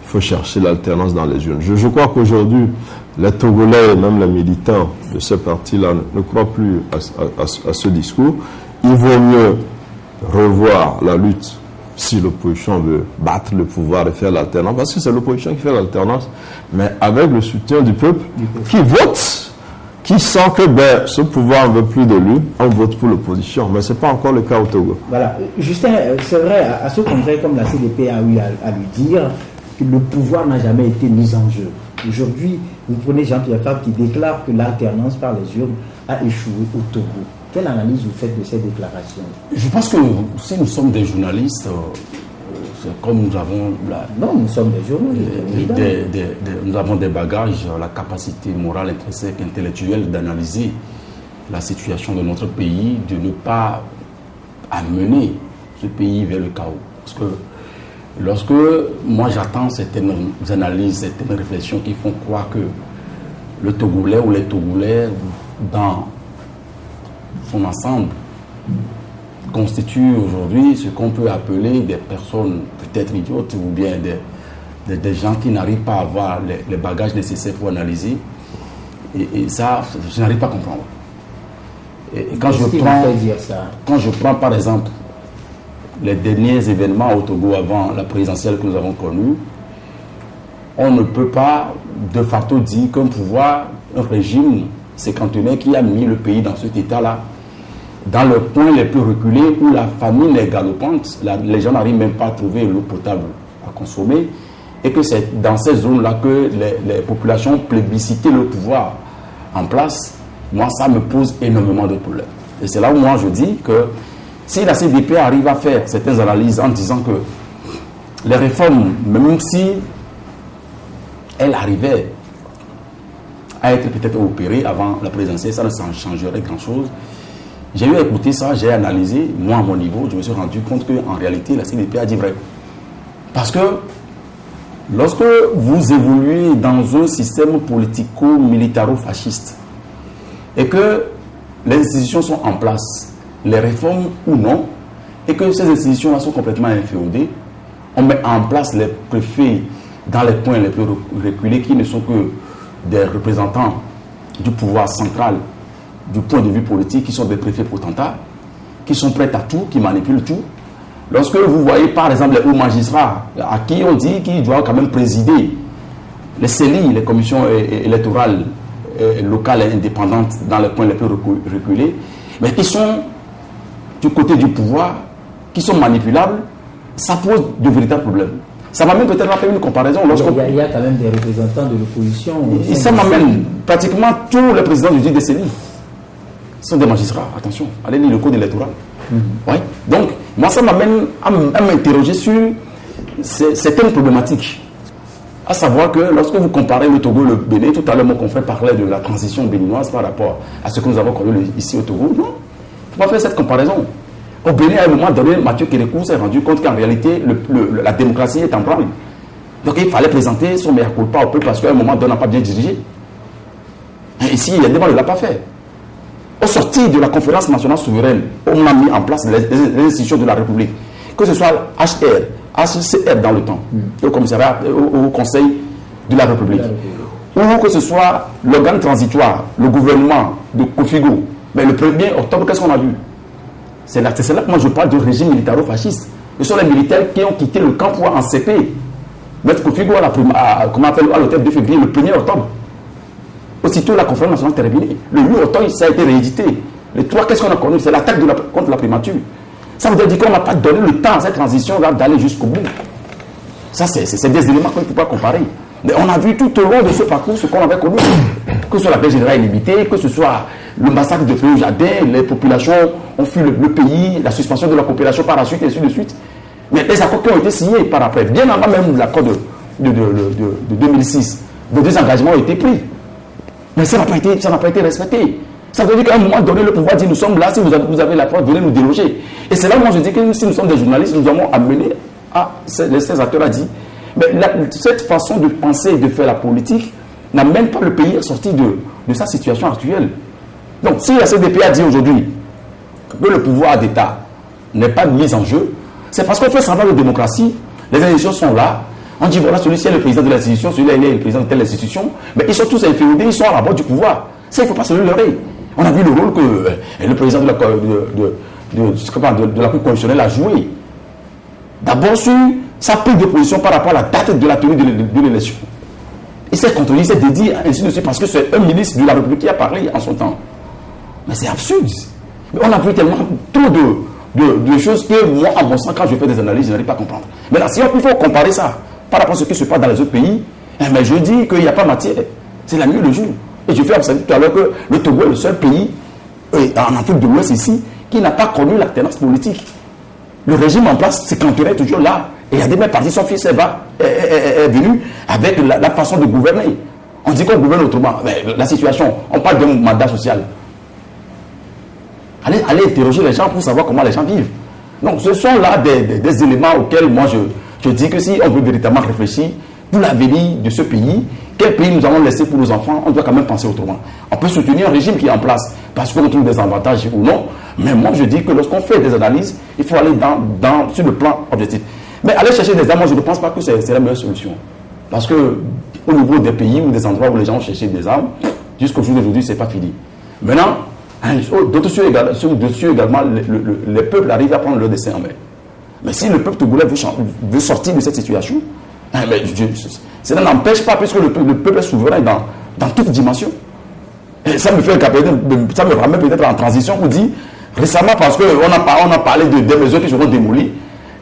il faut chercher l'alternance dans les urnes. Je crois qu'aujourd'hui, les Togolais et même les militants de ce parti-là ne croient plus à ce discours. Il vaut mieux revoir la lutte si l'opposition veut battre le pouvoir et faire l'alternance, parce que c'est l'opposition qui fait l'alternance, mais avec le soutien du peuple qui vote, qui sent que ce pouvoir ne veut plus de lui, on vote pour l'opposition. Mais ce n'est pas encore le cas au Togo. Voilà. Justin, c'est vrai, à ce congrès, comme la CDP a eu à lui dire, que le pouvoir n'a jamais été mis en jeu. Aujourd'hui, vous prenez Jean-Pierre Fabre qui déclare que l'alternance par les urnes a échoué au Togo. Quelle analyse vous faites de ces déclarations? Je pense que si nous sommes des journalistes, c'est comme nous avons... Non, nous sommes des journalistes. Nous avons des bagages, la capacité morale, intrinsèque, intellectuelle d'analyser la situation de notre pays, de ne pas amener ce pays vers le chaos. Parce que lorsque moi j'attends certaines analyses, certaines réflexions qui font croire que le Togolais ou les Togolais, dans son ensemble, constitue aujourd'hui ce qu'on peut appeler des personnes peut-être idiotes ou bien des gens qui n'arrivent pas à avoir les bagages nécessaires pour analyser. Et ça, je n'arrive pas à comprendre. Et quand je prends par exemple les derniers événements au Togo avant la présidentielle que nous avons connue, on ne peut pas de facto dire qu'un pouvoir, un régime cinquantenaire qui a mis le pays dans cet état-là, dans le point les plus reculés où la famine est galopante, les gens n'arrivent même pas à trouver l'eau potable à consommer, et que c'est dans ces zones-là que les populations plébiscitent le pouvoir en place. Moi, ça me pose énormément de problèmes. Et c'est là où moi je dis que si la CDP arrive à faire certaines analyses en disant que les réformes, même si elles arrivaient à être peut-être opérées avant la présidentielle, ça ne s'en changerait grand-chose. J'ai eu à écouter ça, j'ai analysé, moi à mon niveau, je me suis rendu compte qu'en réalité, la CDP a dit vrai. Parce que lorsque vous évoluez dans un système politico-militaro-fasciste et que les institutions sont en place, les réformes ou non, et que ces institutions-là sont complètement inféodées, on met en place les préfets dans les points les plus reculés qui ne sont que des représentants du pouvoir central, du point de vue politique, qui sont des préfets potentats, qui sont prêts à tout, qui manipulent tout. Lorsque vous voyez par exemple les hauts magistrats à qui on dit qu'ils doivent quand même présider les CELI, les commissions électorales locales et indépendantes dans les points les plus reculés, mais qui sont du côté du pouvoir, qui sont manipulables, ça pose de véritables problèmes. Ça m'amène peut-être à faire une comparaison. Il y a quand même des représentants de l'opposition. Et ça m'amène pratiquement tous les présidents du CELI sont des magistrats. Attention, allez lire le code électoral. Oui. Donc, moi, ça m'amène à m'interroger sur certaines problématiques. À savoir que lorsque vous comparez le Togo et le Bénin, tout à l'heure mon confrère parlait de la transition béninoise par rapport à ce que nous avons connu ici au Togo. Non, il ne faut pas faire cette comparaison. Au Bénin, à un moment donné, Mathieu Kérékou s'est rendu compte qu'en réalité, la démocratie est en branle. Donc il fallait présenter son mea culpa au peuple parce qu'à un moment donné, on n'a pas bien dirigé. Et ici, il y a des gens qui ne l'ont pas fait. Au sortir de la conférence nationale souveraine, on a mis en place les institutions de la République. Que ce soit HCR dans le temps, au commissariat, au Conseil de la République, ou que ce soit l'organe transitoire, le gouvernement de Kofigo. Mais le 1er octobre, qu'est-ce qu'on a vu? C'est là que moi je parle du régime militaro-fasciste. Ce sont les militaires qui ont quitté le camp pour encercler Maître Kofigo à l'hôtel 2 février, le 1er octobre. Aussitôt la conférence nationale terminée, le 8 octobre, ça a été réédité. Le 3, qu'est-ce qu'on a connu? C'est l'attaque contre la primature. Ça veut dire qu'on n'a pas donné le temps à cette transition d'aller jusqu'au bout. Ça, c'est des éléments qu'on ne peut pas comparer. Mais on a vu tout au long de ce parcours ce qu'on avait connu. Que ce soit la paix générale illimitée, que ce soit le massacre de Fléau Jardin, les populations ont fui le pays, la suspension de la coopération par la suite, et ainsi de suite. Mais les accords qui ont été signés par après, bien avant même l'accord de 2006, de désengagements ont été pris. Mais ça n'a pas été respecté. Ça veut dire qu'à un moment donné, le pouvoir dit nous sommes là, si vous avez la force, venez nous déloger. Et c'est là où moi je dis que si nous sommes des journalistes, nous avons amené à ces acteurs a dit. Mais cette façon de penser et de faire la politique n'amène pas le pays à sortir de sa situation actuelle. Donc si la CDP a dit aujourd'hui que le pouvoir d'État n'est pas mis en jeu, c'est parce qu'on fait semblant de démocratie, les institutions sont là, on dit voilà, celui-ci est le président de l'institution, celui-là est le président de telle institution, mais ils sont tous inféodés, ils sont à la base du pouvoir. Ça, il ne faut pas se leurrer. On a vu le rôle que le président de la Cour constitutionnelle a joué. D'abord sur sa prise de position par rapport à la date de la tenue de l'élection. Il s'est contredit, il s'est dédié, ainsi de suite, parce que c'est un ministre de la République qui a parlé en son temps. Mais c'est absurde. Mais on a vu tellement trop de choses que moi, en bon sens, quand je fais des analyses, je n'arrive pas à comprendre. Maintenant, si il faut comparer ça par rapport à ce qui se passe dans les autres pays, mais je dis qu'il n'y a pas matière. C'est la nuit et le jour. Et je fais observer tout à l'heure que le Togo est le seul pays en Afrique de l'Ouest ici qui n'a pas connu l'alternance politique. Le régime en place se cantonnerait toujours là. Et il y a des mêmes partis, son fils est venu avec la façon de gouverner. On dit qu'on gouverne autrement. Mais la situation, on parle d'un mandat social. Allez interroger les gens pour savoir comment les gens vivent. Donc ce sont là des éléments auxquels moi je dis que si on veut véritablement réfléchir pour l'avenir de ce pays, quel pays nous allons laisser pour nos enfants, on doit quand même penser autrement. On peut soutenir un régime qui est en place parce qu'on trouve des avantages ou non, mais moi je dis que lorsqu'on fait des analyses, il faut aller sur le plan objectif. Mais aller chercher des armes, moi je ne pense pas que c'est la meilleure solution. Parce que au niveau des pays ou des endroits où les gens ont cherché des armes, jusqu'au jour d'aujourd'hui, ce n'est pas fini. Maintenant, d'autres également, les peuples arrivent à prendre leur destin en main. Mais si le peuple togolais veut sortir de cette situation, ça n'empêche pas, puisque le peuple est souverain dans toute dimension. Et ça me ramène peut-être en transition pour dire, récemment, parce qu'on a parlé des maisons qui seront démolies,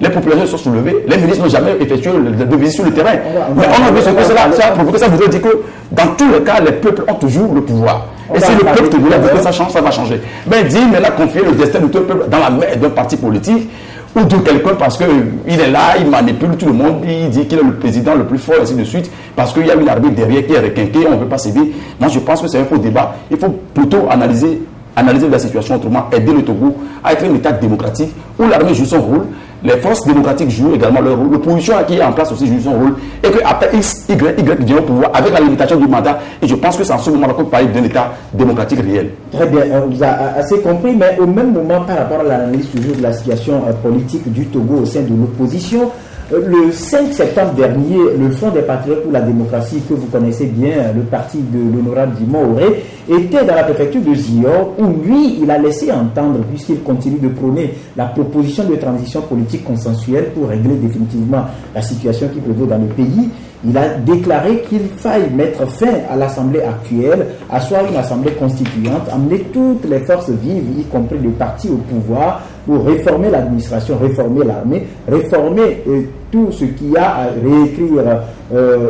les populations sont soulevées, les ministres n'ont jamais effectué de visite sur le terrain. Mais on a vu ce que ça a provoqué. Ça voudrait dire que dans tous les cas, les peuples ont toujours le pouvoir. Et si le peuple togolais veut que ça change, ça va changer. Mais dire maintenant confier le destin de tout le peuple dans la main d'un parti politique ou de quelqu'un parce qu'il est là, il manipule tout le monde, il dit qu'il est le président le plus fort, et ainsi de suite, parce qu'il y a une armée derrière qui est requinquée, on ne veut pas céder. Moi, je pense que c'est un faux débat. Il faut plutôt analyser la situation autrement, aider le Togo à être un État démocratique où l'armée joue son rôle, les forces démocratiques jouent également leur rôle, l'opposition qui est en place aussi joue son rôle, et qu'après X, Y vient au pouvoir avec la limitation du mandat. Et je pense que c'est en ce moment-là qu'on parle d'un État démocratique réel. Très bien, on vous a assez compris, mais au même moment, par rapport à l'analyse toujours de la situation politique du Togo au sein de l'opposition, le 5 septembre dernier, le Front des Patriotes pour la démocratie, que vous connaissez bien, le parti de l'honorable Dimo Oré, était dans la préfecture de Zior, où lui, il a laissé entendre, puisqu'il continue de prôner la proposition de transition politique consensuelle pour régler définitivement la situation qui prévaut dans le pays. Il a déclaré qu'il faille mettre fin à l'Assemblée actuelle, asseoir une Assemblée constituante, amener toutes les forces vives, y compris le parti au pouvoir, pour réformer l'administration, réformer l'armée, réformer tout ce qu'il y a à réécrire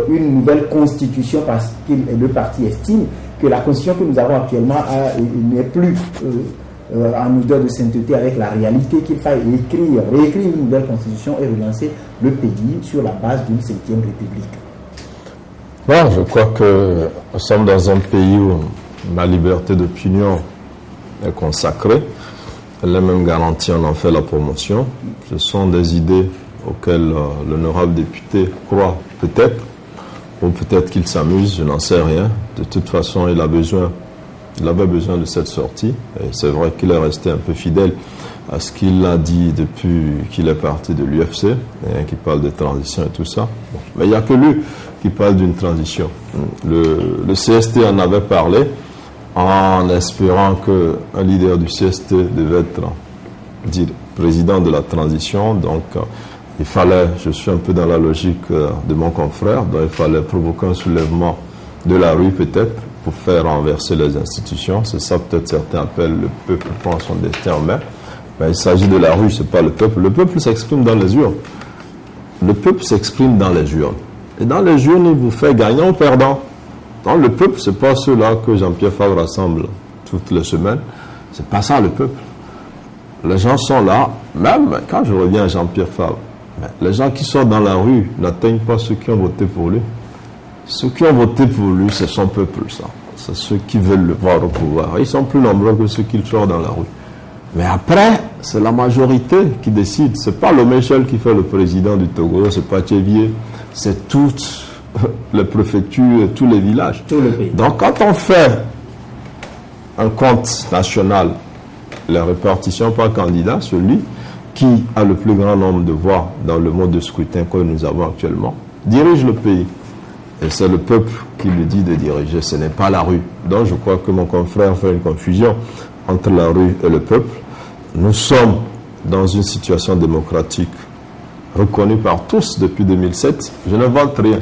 une nouvelle constitution, parce que le parti estime que la constitution que nous avons actuellement n'est plus en odeur de sainteté avec la réalité, qu'il faille réécrire une nouvelle constitution et relancer le pays sur la base d'une 5e république. Bon, je crois que nous sommes dans un pays où la liberté d'opinion est consacrée. Elle est même garantie, on en fait la promotion. Ce sont des idées auxquelles l'honorable député croit peut-être, ou peut-être qu'il s'amuse, je n'en sais rien. De toute façon, il avait besoin de cette sortie. Et c'est vrai qu'il est resté un peu fidèle à ce qu'il a dit depuis qu'il est parti de l'UFC, qui parle de transition et tout ça. Bon. Mais il n'y a que lui qui parle d'une transition. Le CST en avait parlé en espérant qu'un leader du CST devait être président de la transition. Donc, il fallait, je suis un peu dans la logique de mon confrère, donc il fallait provoquer un soulèvement de la rue peut-être pour faire renverser les institutions. C'est ça peut-être certains appellent le peuple prend son destin en main. Mais il s'agit de la rue, ce n'est pas le peuple. Le peuple s'exprime dans les urnes. Le peuple s'exprime dans les urnes. Et dans les urnes, il vous fait gagnant ou perdant. Donc le peuple, ce n'est pas ceux-là que Jean-Pierre Favre rassemble toutes les semaines. Ce n'est pas ça le peuple. Les gens sont là, même quand je reviens à Jean-Pierre Favre, les gens qui sont dans la rue n'atteignent pas ceux qui ont voté pour lui. Ceux qui ont voté pour lui, c'est son peuple, ça. C'est ceux qui veulent le voir au pouvoir. Ils sont plus nombreux que ceux qui sortent dans la rue. Mais après, c'est la majorité qui décide. C'est pas le Michel qui fait le président du Togo, c'est pas Tchévier, c'est toutes les préfectures, tous les villages. Tout le pays. Donc quand on fait un compte national, la répartition par candidat, celui qui a le plus grand nombre de voix dans le mode de scrutin que nous avons actuellement, dirige le pays. Et c'est le peuple qui lui dit de diriger, ce n'est pas la rue. Donc je crois que mon confrère fait une confusion entre la rue et le peuple. Nous sommes dans une situation démocratique reconnue par tous depuis 2007. Je n'invente rien.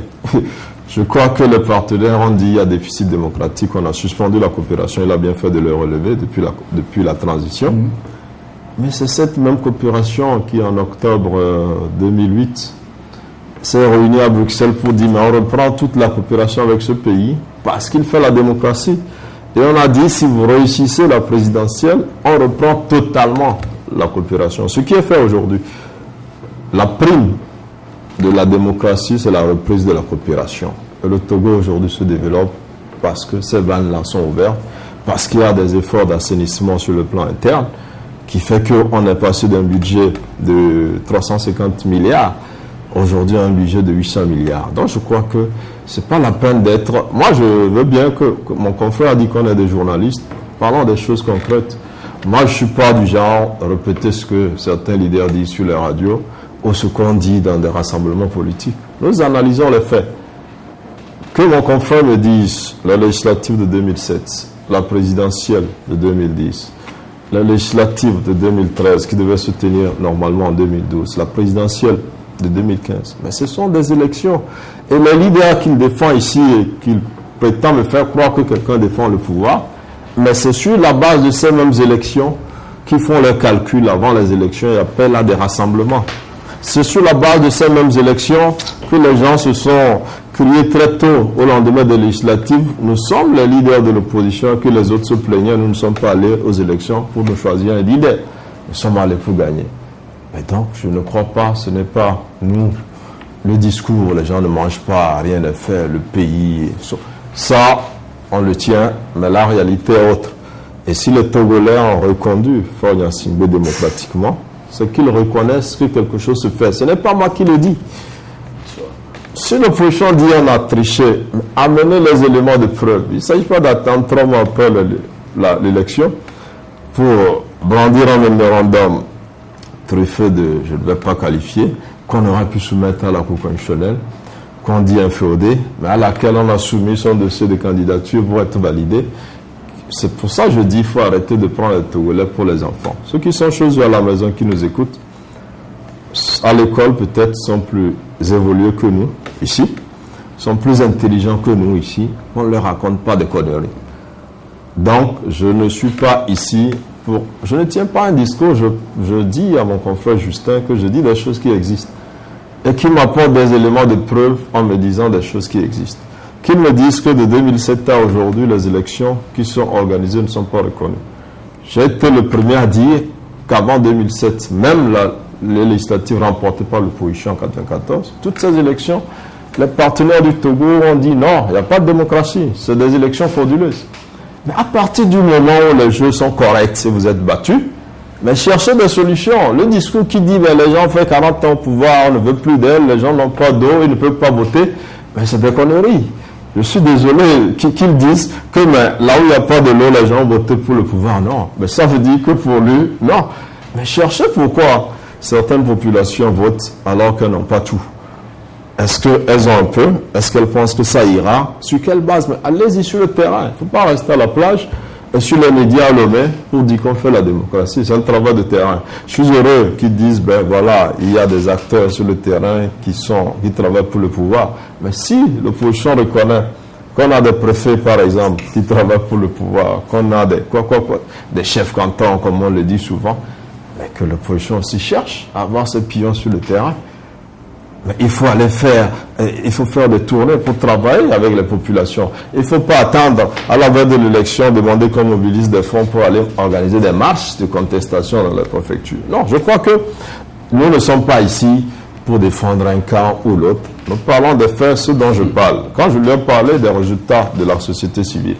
Je crois que les partenaires ont dit qu'il y a déficit démocratique. On a suspendu la coopération. Il a bien fait de le relever depuis la transition. Mais c'est cette même coopération qui, en octobre 2008, s'est réunie à Bruxelles pour dire mais on reprend toute la coopération avec ce pays parce qu'il fait la démocratie. Et on a dit, si vous réussissez la présidentielle, on reprend totalement la coopération. Ce qui est fait aujourd'hui, la prime de la démocratie, c'est la reprise de la coopération. Et le Togo aujourd'hui se développe parce que ces vannes-là sont ouvertes, parce qu'il y a des efforts d'assainissement sur le plan interne, qui fait qu'on est passé d'un budget de 350 milliards, aujourd'hui un budget de 800 milliards. Donc je crois que c'est pas la peine d'être... Moi, je veux bien que mon confrère a dit qu'on est des journalistes. Parlons des choses concrètes. Moi, je suis pas du genre à répéter ce que certains leaders disent sur les radios ou ce qu'on dit dans des rassemblements politiques. Nous analysons les faits. Que mon confrère me dise la législative de 2007, la présidentielle de 2010, la législative de 2013 qui devait se tenir normalement en 2012, la présidentielle de 2015. Mais ce sont des élections. Et les leaders qu'il défend ici et qu'il prétend me faire croire que quelqu'un défend le pouvoir, mais c'est sur la base de ces mêmes élections qu'ils font leurs calculs avant les élections et appellent à des rassemblements. C'est sur la base de ces mêmes élections que les gens se sont criés très tôt au lendemain des législatives. Nous sommes les leaders de l'opposition, que les autres se plaignaient. Nous ne sommes pas allés aux élections pour nous choisir un leader. Nous sommes allés pour gagner. Mais donc, je ne crois pas, ce n'est pas nous. Le discours, les gens ne mangent pas, rien n'est fait, le pays. Ça, on le tient, mais la réalité est autre. Et si les Togolais ont reconduit Faure Gnassingbé démocratiquement, c'est qu'ils reconnaissent que quelque chose se fait. Ce n'est pas moi qui le dis. Si l'opposition dit on a triché, amenez les éléments de preuve. Il ne s'agit pas d'attendre 3 mois après l'élection pour brandir un mémorandum truffé de, je ne vais pas qualifier, qu'on aurait pu soumettre à la Cour constitutionnelle, qu'on dit inféodé, mais à laquelle on a soumis son dossier de candidature pour être validé. C'est pour ça que je dis qu'il faut arrêter de prendre le Togolais pour les enfants. Ceux qui sont chez eux à la maison, qui nous écoutent, à l'école peut-être sont plus évolués que nous, ici, sont plus intelligents que nous, ici. On ne leur raconte pas des conneries. Donc, je ne suis pas ici pour... Je ne tiens pas un discours, je dis à mon confrère Justin que je dis des choses qui existent et qui m'apportent des éléments de preuve en me disant des choses qui existent. Qu'ils me disent que de 2007 à aujourd'hui, les élections qui sont organisées ne sont pas reconnues. J'ai été le premier à dire qu'avant 2007, même les législatives remportées par l'opposition en 1994, toutes ces élections, les partenaires du Togo ont dit non, il n'y a pas de démocratie, c'est des élections frauduleuses. Mais à partir du moment où les jeux sont corrects, si vous êtes battus, mais cherchez des solutions. Le discours qui dit ben, les gens ont fait 40 ans au pouvoir, on ne veut plus d'elles, les gens n'ont pas d'eau, ils ne peuvent pas voter, ben, c'est des conneries. Je suis désolé qu'ils disent que mais, là où il n'y a pas de l'eau, les gens ont voté pour le pouvoir. Non, mais ça veut dire que pour lui, non. Mais cherchez pourquoi certaines populations votent alors qu'elles n'ont pas tout. Est-ce qu'elles ont un peu? Est-ce qu'elles pensent que ça ira? Sur quelle base? Mais allez-y sur le terrain. Il ne faut pas rester à la plage et sur les médias à Lomé pour dire qu'on fait la démocratie. C'est un travail de terrain. Je suis heureux qu'ils disent, ben voilà, il y a des acteurs sur le terrain qui travaillent pour le pouvoir. Mais si l'opposition reconnaît qu'on a des préfets, par exemple, qui travaillent pour le pouvoir, qu'on a des chefs cantons, comme on le dit souvent, mais que l'opposition aussi cherche à avoir ses pions sur le terrain. Mais il faut aller il faut faire des tournées pour travailler avec les populations. Il ne faut pas attendre à la veille de l'élection, demander qu'on mobilise des fonds pour aller organiser des marches de contestation dans la préfecture. Non, je crois que nous ne sommes pas ici pour défendre un camp ou l'autre. Nous parlons de faire ce dont je parle. Quand je lui ai parlé des résultats de la société civile,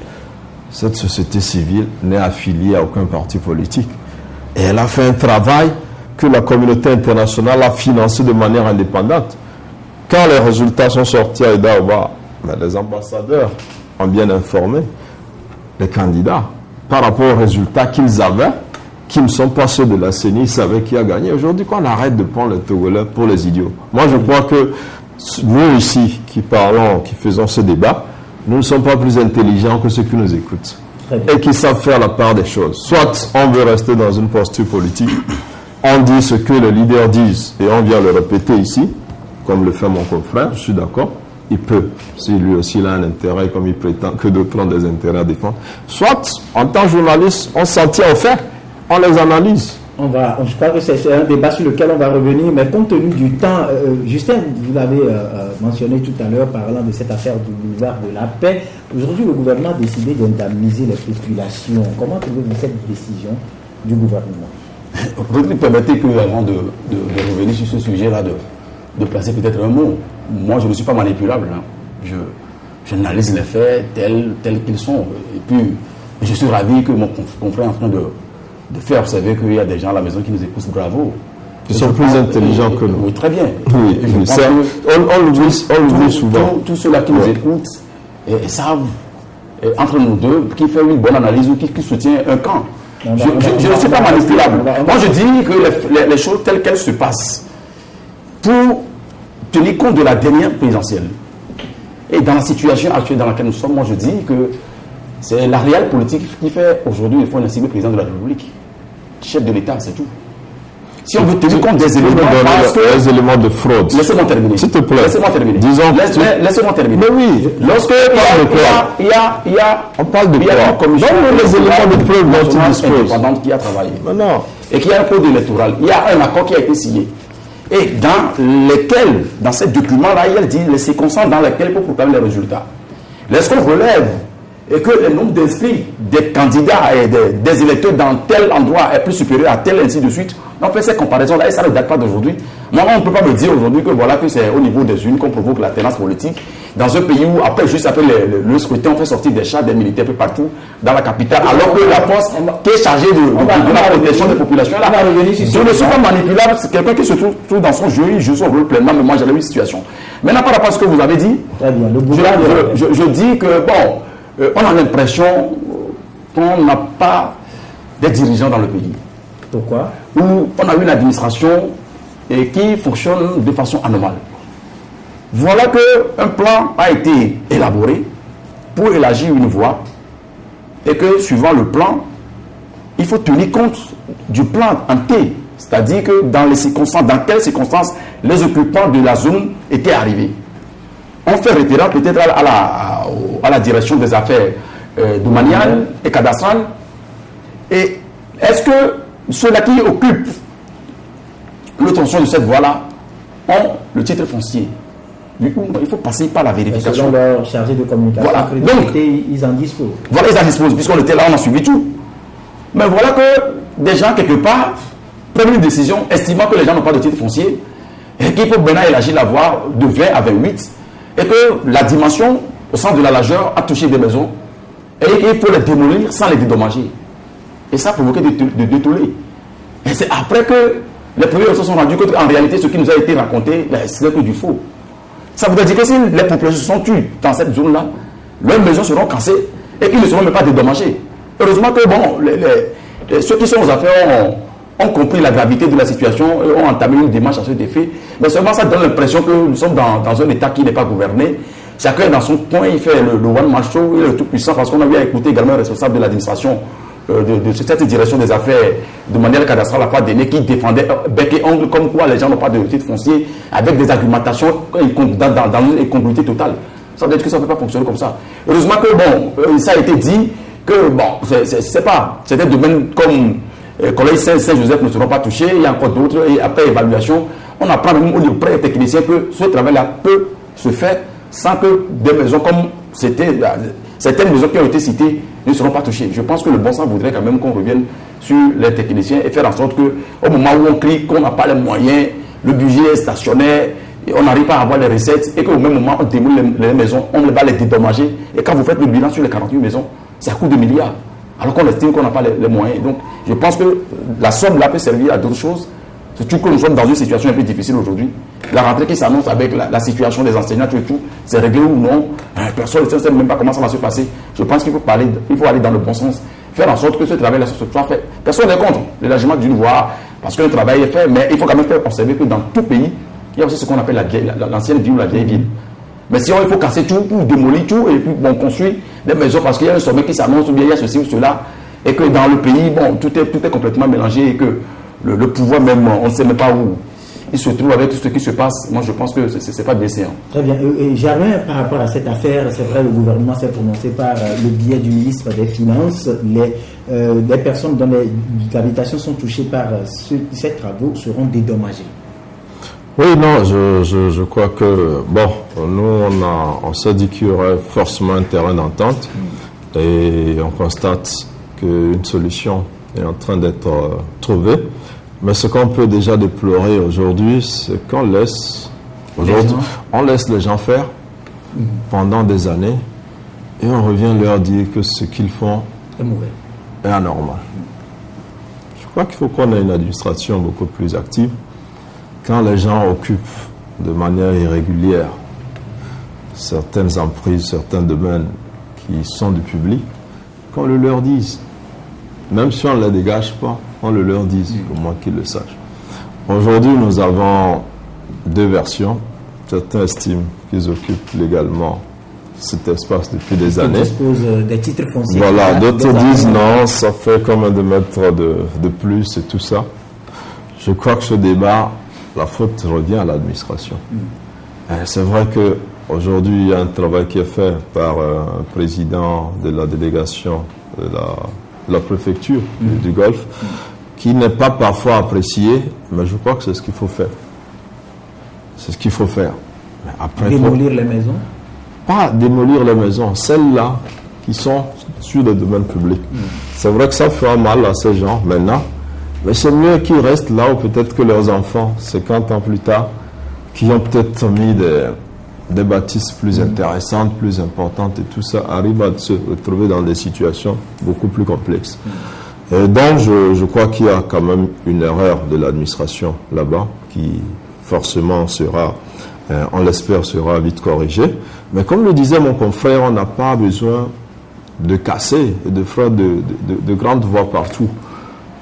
cette société civile n'est affiliée à aucun parti politique. Et elle a fait un travail que la communauté internationale a financé de manière indépendante. Quand les résultats sont sortis à Edaoba, les ambassadeurs ont bien informé les candidats par rapport aux résultats qu'ils avaient, qui ne sont pas ceux de la CENI, ils savaient qui a gagné. Aujourd'hui, qu'on arrête de prendre les Togolais pour les idiots. Moi, je crois que nous ici, qui parlons, qui faisons ce débat, nous ne sommes pas plus intelligents que ceux qui nous écoutent et qui savent faire la part des choses. Soit on veut rester dans une posture politique, on dit ce que les leaders disent et on vient le répéter ici, comme le fait mon confrère, je suis d'accord, il peut, si lui aussi il a un intérêt, comme il prétend que d'autres ont des intérêts à défendre. Soit, en tant que journaliste, on s'en tient aux faits, on les analyse. Je crois que c'est un débat sur lequel on va revenir, mais compte tenu du temps, Justin, vous l'avez mentionné tout à l'heure, parlant de cette affaire du boulevard de la paix. Aujourd'hui, le gouvernement a décidé d'indemniser les populations. Comment trouvez-vous cette décision du gouvernement? Permettez que, avant de revenir sur ce sujet-là, de placer peut-être un mot. Moi, je ne suis pas manipulable. Hein. J'analyse les faits tels qu'ils sont. Et puis, je suis ravi que mon confrère est en train de faire observer qu'il y a des gens à la maison qui nous écoutent. Bravo. Ils sont plus intelligents que nous. Oui, très bien. Oui, on l'oublie souvent. Tous ceux-là qui nous écoutent et savent, entre nous deux, qui fait une bonne analyse ou qui soutient un camp. Je ne suis pas manipulable. Moi, je dis que les choses telles qu'elles se passent pour tenir compte de la dernière présidentielle. Et dans la situation actuelle dans laquelle nous sommes, moi, je dis que c'est la réelle politique qui fait aujourd'hui, il faut un président de la République. Chef de l'État, c'est tout. Si on veut tenir compte des éléments, les éléments de fraude. Laissez-moi terminer. S'il te plaît. Laissez-moi terminer. Disons. Laissez-moi terminer. Mais oui. Lorsque on parle de quoi? Commission les éléments de preuve dont il dispose. Indépendante qui a travaillé. Non. Et qui a un code électoral. Il y a un accord qui a été signé. Et dans ces documents-là, il dit les circonstances dans lesquelles il faut proclamer les résultats. Lorsqu'on relève et que le nombre d'inscrits des candidats et des électeurs dans tel endroit est plus supérieur à tel, ainsi de suite. On fait ces comparaisons-là et ça ne date pas d'aujourd'hui. Moi, on ne peut pas me dire aujourd'hui que voilà que c'est au niveau des urnes qu'on provoque l'alternance politique. Dans un pays où, juste après le scrutin, on fait sortir des chars, des militaires peu partout dans la capitale, alors que la force qui est chargée de la protection des populations là. Je ne suis pas manipulable, c'est quelqu'un qui se trouve dans son jeu, il joue son rôle pleinement, mais moi j'ai eu une situation. Maintenant, par rapport à ce que vous avez dit, je dis que bon, on a l'impression qu'on n'a pas des dirigeants dans le pays. Pourquoi? Où on a une administration qui fonctionne de façon anormale. Voilà qu'un plan a été élaboré pour élargir une voie et que suivant le plan, il faut tenir compte du plan en T. C'est-à-dire que dans quelles circonstances les occupants de la zone étaient arrivés. On fait référence peut-être à la direction des affaires domaniales et cadastrales. Et est-ce que ceux-là qui occupent le tronçon de cette voie-là ont le titre foncier? Il faut passer par la vérification. Selon leur chargé de communication, voilà. Donc, ils en disposent. Voilà, ils en disposent. Puisqu'on était là, on a suivi tout. Mais voilà que des gens, quelque part, prennent une décision, estimant que les gens n'ont pas de titre foncier, et qu'il faut maintenant élargir la voie de 20 à 28, et que la dimension, au centre de la largeur, a touché des maisons, et qu'il faut les démolir sans les dédommager. Et ça a provoqué des tollés. Et c'est après que les premiers se sont rendus compte qu'en réalité, ce qui nous a été raconté, c'est que du faux. Ça voudrait dire que si les populations se sont tuées dans cette zone-là, leurs maisons seront cassées et qu'ils ne seront même pas dédommagés. Heureusement que bon, ceux qui sont aux affaires ont compris la gravité de la situation et ont entamé une démarche à cet effet. Mais seulement ça donne l'impression que nous sommes dans un État qui n'est pas gouverné. Chacun est dans son coin, il fait le one man show, il est le tout puissant parce qu'on a eu à écouter également le responsable de l'administration de cette direction des affaires de manière cadastrale à la fois d'année qui défendait bec et ongle comme quoi les gens n'ont pas de titre foncier avec des argumentations dans une incongruité totale. Ça veut dire que ça ne peut pas fonctionner comme ça. Heureusement que bon, ça a été dit que bon, c'est des domaines comme Collège Saint-Joseph ne seront pas touchés, il y a encore d'autres et après évaluation, on apprend même auprès des techniciens que ce travail-là peut se faire sans que des maisons comme certaines maisons qui ont été citées ne seront pas touchées. Je pense que le bon sens voudrait quand même qu'on revienne sur les techniciens et faire en sorte qu'au moment où on crie qu'on n'a pas les moyens, le budget est stationnaire, et on n'arrive pas à avoir les recettes et qu'au même moment on démolit les maisons, on va les dédommager. Et quand vous faites le bilan sur les 48 maisons, c'est à coût de milliards. Alors qu'on estime qu'on n'a pas les moyens. Donc je pense que la somme là peut servir à d'autres choses. Surtout que nous sommes dans une situation un peu difficile aujourd'hui. La rentrée qui s'annonce avec la situation des enseignants, tout, c'est réglé ou non. Personne ne sait même pas comment ça va se passer. Je pense qu'il faut aller dans le bon sens. Faire en sorte que ce travail-là soit fait. Personne n'est contre l'élargissement d'une voie parce que le travail est fait, mais il faut quand même faire observer que dans tout pays, il y a aussi ce qu'on appelle l'ancienne ville ou la vieille ville. Mais sinon, il faut casser tout, démolir tout et puis bon, construire des maisons parce qu'il y a un sommet qui s'annonce ou bien il y a ceci ou cela. Et que dans le pays, bon, tout est complètement mélangé et que le pouvoir même, on ne sait même pas où il se trouve avec tout ce qui se passe. Moi, je pense que ce n'est pas bien séant. Très bien. Germain, par rapport à cette affaire, c'est vrai, le gouvernement s'est prononcé par le biais du ministre des Finances. Les personnes dont les habitations sont touchées par ces travaux seront dédommagées. Oui, non, je crois que, bon, nous, on s'est dit qu'il y aurait forcément un terrain d'entente et on constate qu'une solution est en train d'être trouvée. Mais ce qu'on peut déjà déplorer aujourd'hui, c'est qu'on laisse les gens faire pendant des années et on revient leur dire que ce qu'ils font est anormal. Je crois qu'il faut qu'on ait une administration beaucoup plus active. Quand les gens occupent de manière irrégulière certaines emprises, certains domaines qui sont du public, qu'on le leur dise. Même si on ne les dégage pas, on le leur dise, au moins qu'ils le sachent. Aujourd'hui, nous avons deux versions. Certains estiment qu'ils occupent légalement cet espace depuis des années. Ils disposent des titres fonciers. Voilà, d'autres disent non, ça fait combien de mètres de plus et tout ça. Je crois que ce débat, la faute revient à l'administration. C'est vrai qu'aujourd'hui, il y a un travail qui est fait par un président de la délégation de la préfecture du Golfe, qui n'est pas parfois apprécié, mais je crois que c'est ce qu'il faut faire. C'est ce qu'il faut faire. Mais après, démolir les maisons? Pas démolir les maisons, celles-là qui sont sur le domaine public. C'est vrai que ça fera mal à ces gens maintenant, mais c'est mieux qu'ils restent là, ou peut-être que leurs enfants, 50 ans plus tard, qui ont peut-être mis des bâtisses plus intéressantes, plus importantes et tout ça, arrivent à se retrouver dans des situations beaucoup plus complexes. Et donc, je crois qu'il y a quand même une erreur de l'administration là-bas, qui forcément sera, on l'espère, sera vite corrigée. Mais comme le disait mon confrère, on n'a pas besoin de casser et de faire de grandes voies partout,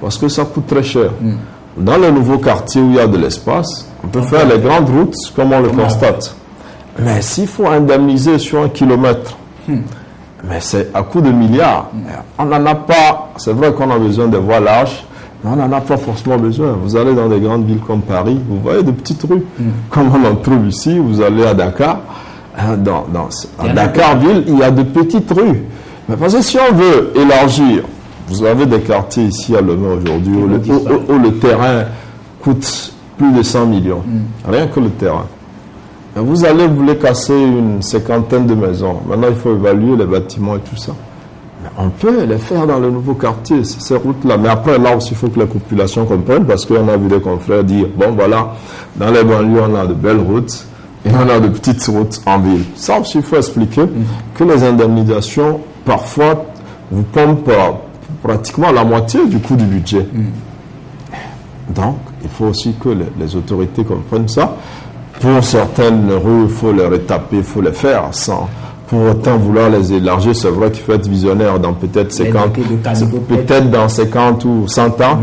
parce que ça coûte très cher. Dans les nouveaux quartiers où il y a de l'espace, on peut faire les grandes routes comme on le constate. Mais s'il faut indemniser sur 1 kilomètre, mais c'est à coût de milliards. On n'en a pas. C'est vrai qu'on a besoin de voies larges, mais on n'en a pas forcément besoin. Vous allez dans des grandes villes comme Paris, vous voyez de petites rues, comme on en trouve ici. Vous allez à Dakar, à Dakar-Ville, il y a de petites rues. Mais parce que si on veut élargir, vous avez des quartiers ici à Lomé aujourd'hui où le terrain coûte plus de 100 millions. Rien que le terrain. Vous allez voulez casser une 50aine de maisons. Maintenant, il faut évaluer les bâtiments et tout ça. Mais on peut les faire dans le nouveau quartier, ces routes-là. Mais après, là aussi, il faut que la population comprenne, parce qu'on a vu des confrères dire, bon, voilà, dans les banlieues, on a de belles routes et on a de petites routes en ville. Ça aussi, il faut expliquer que les indemnisations, parfois, vous pompent pratiquement la moitié du coût du budget. Donc, il faut aussi que les autorités comprennent ça. Pour certaines rues, il faut les retaper, il faut les faire sans pour autant vouloir les élargir. C'est vrai qu'il faut être visionnaire dans peut-être 50, peut-être dans 50 ou 100 ans,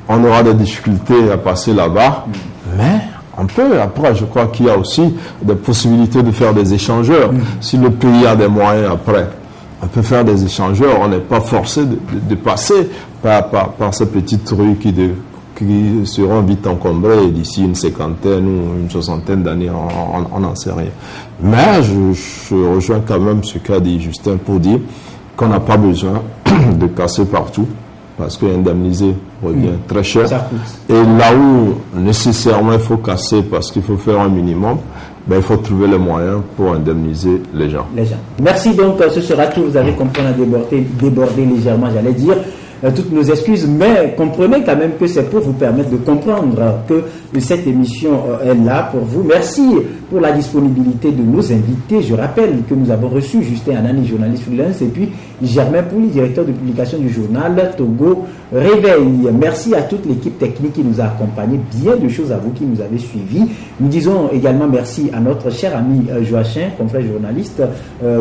on aura des difficultés à passer là-bas. Mais on peut, après, je crois qu'il y a aussi des possibilités de faire des échangeurs. Si le pays a des moyens après, on peut faire des échangeurs. On n'est pas forcé de passer par ces petites rues qui seront vite encombrées d'ici une 50aine ou une 60aine d'années, on n'en sait rien. Mais je rejoins quand même ce qu'a dit Justin pour dire qu'on n'a pas besoin de casser partout, parce qu'indemniser revient très cher. Et là où nécessairement il faut casser parce qu'il faut faire un minimum, il faut trouver les moyens pour indemniser les gens. Merci donc, ce sera tout. Vous avez compris, on a débordé légèrement, j'allais dire. Toutes nos excuses, mais comprenez quand même que c'est pour vous permettre de comprendre que cette émission est là pour vous. Merci pour la disponibilité de nos invités. Je rappelle que nous avons reçu Justin Anani, journaliste freelance, et puis Germain Pouli, directeur de publication du journal Togo Réveil. Merci à toute l'équipe technique qui nous a accompagnés. Bien de choses à vous qui nous avez suivis. Nous disons également merci à notre cher ami Joachim, confrère journaliste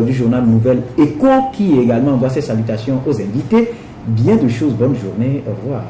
du journal Nouvelle Écho, qui également envoie ses salutations aux invités. Bien de choses, bonne journée, au revoir.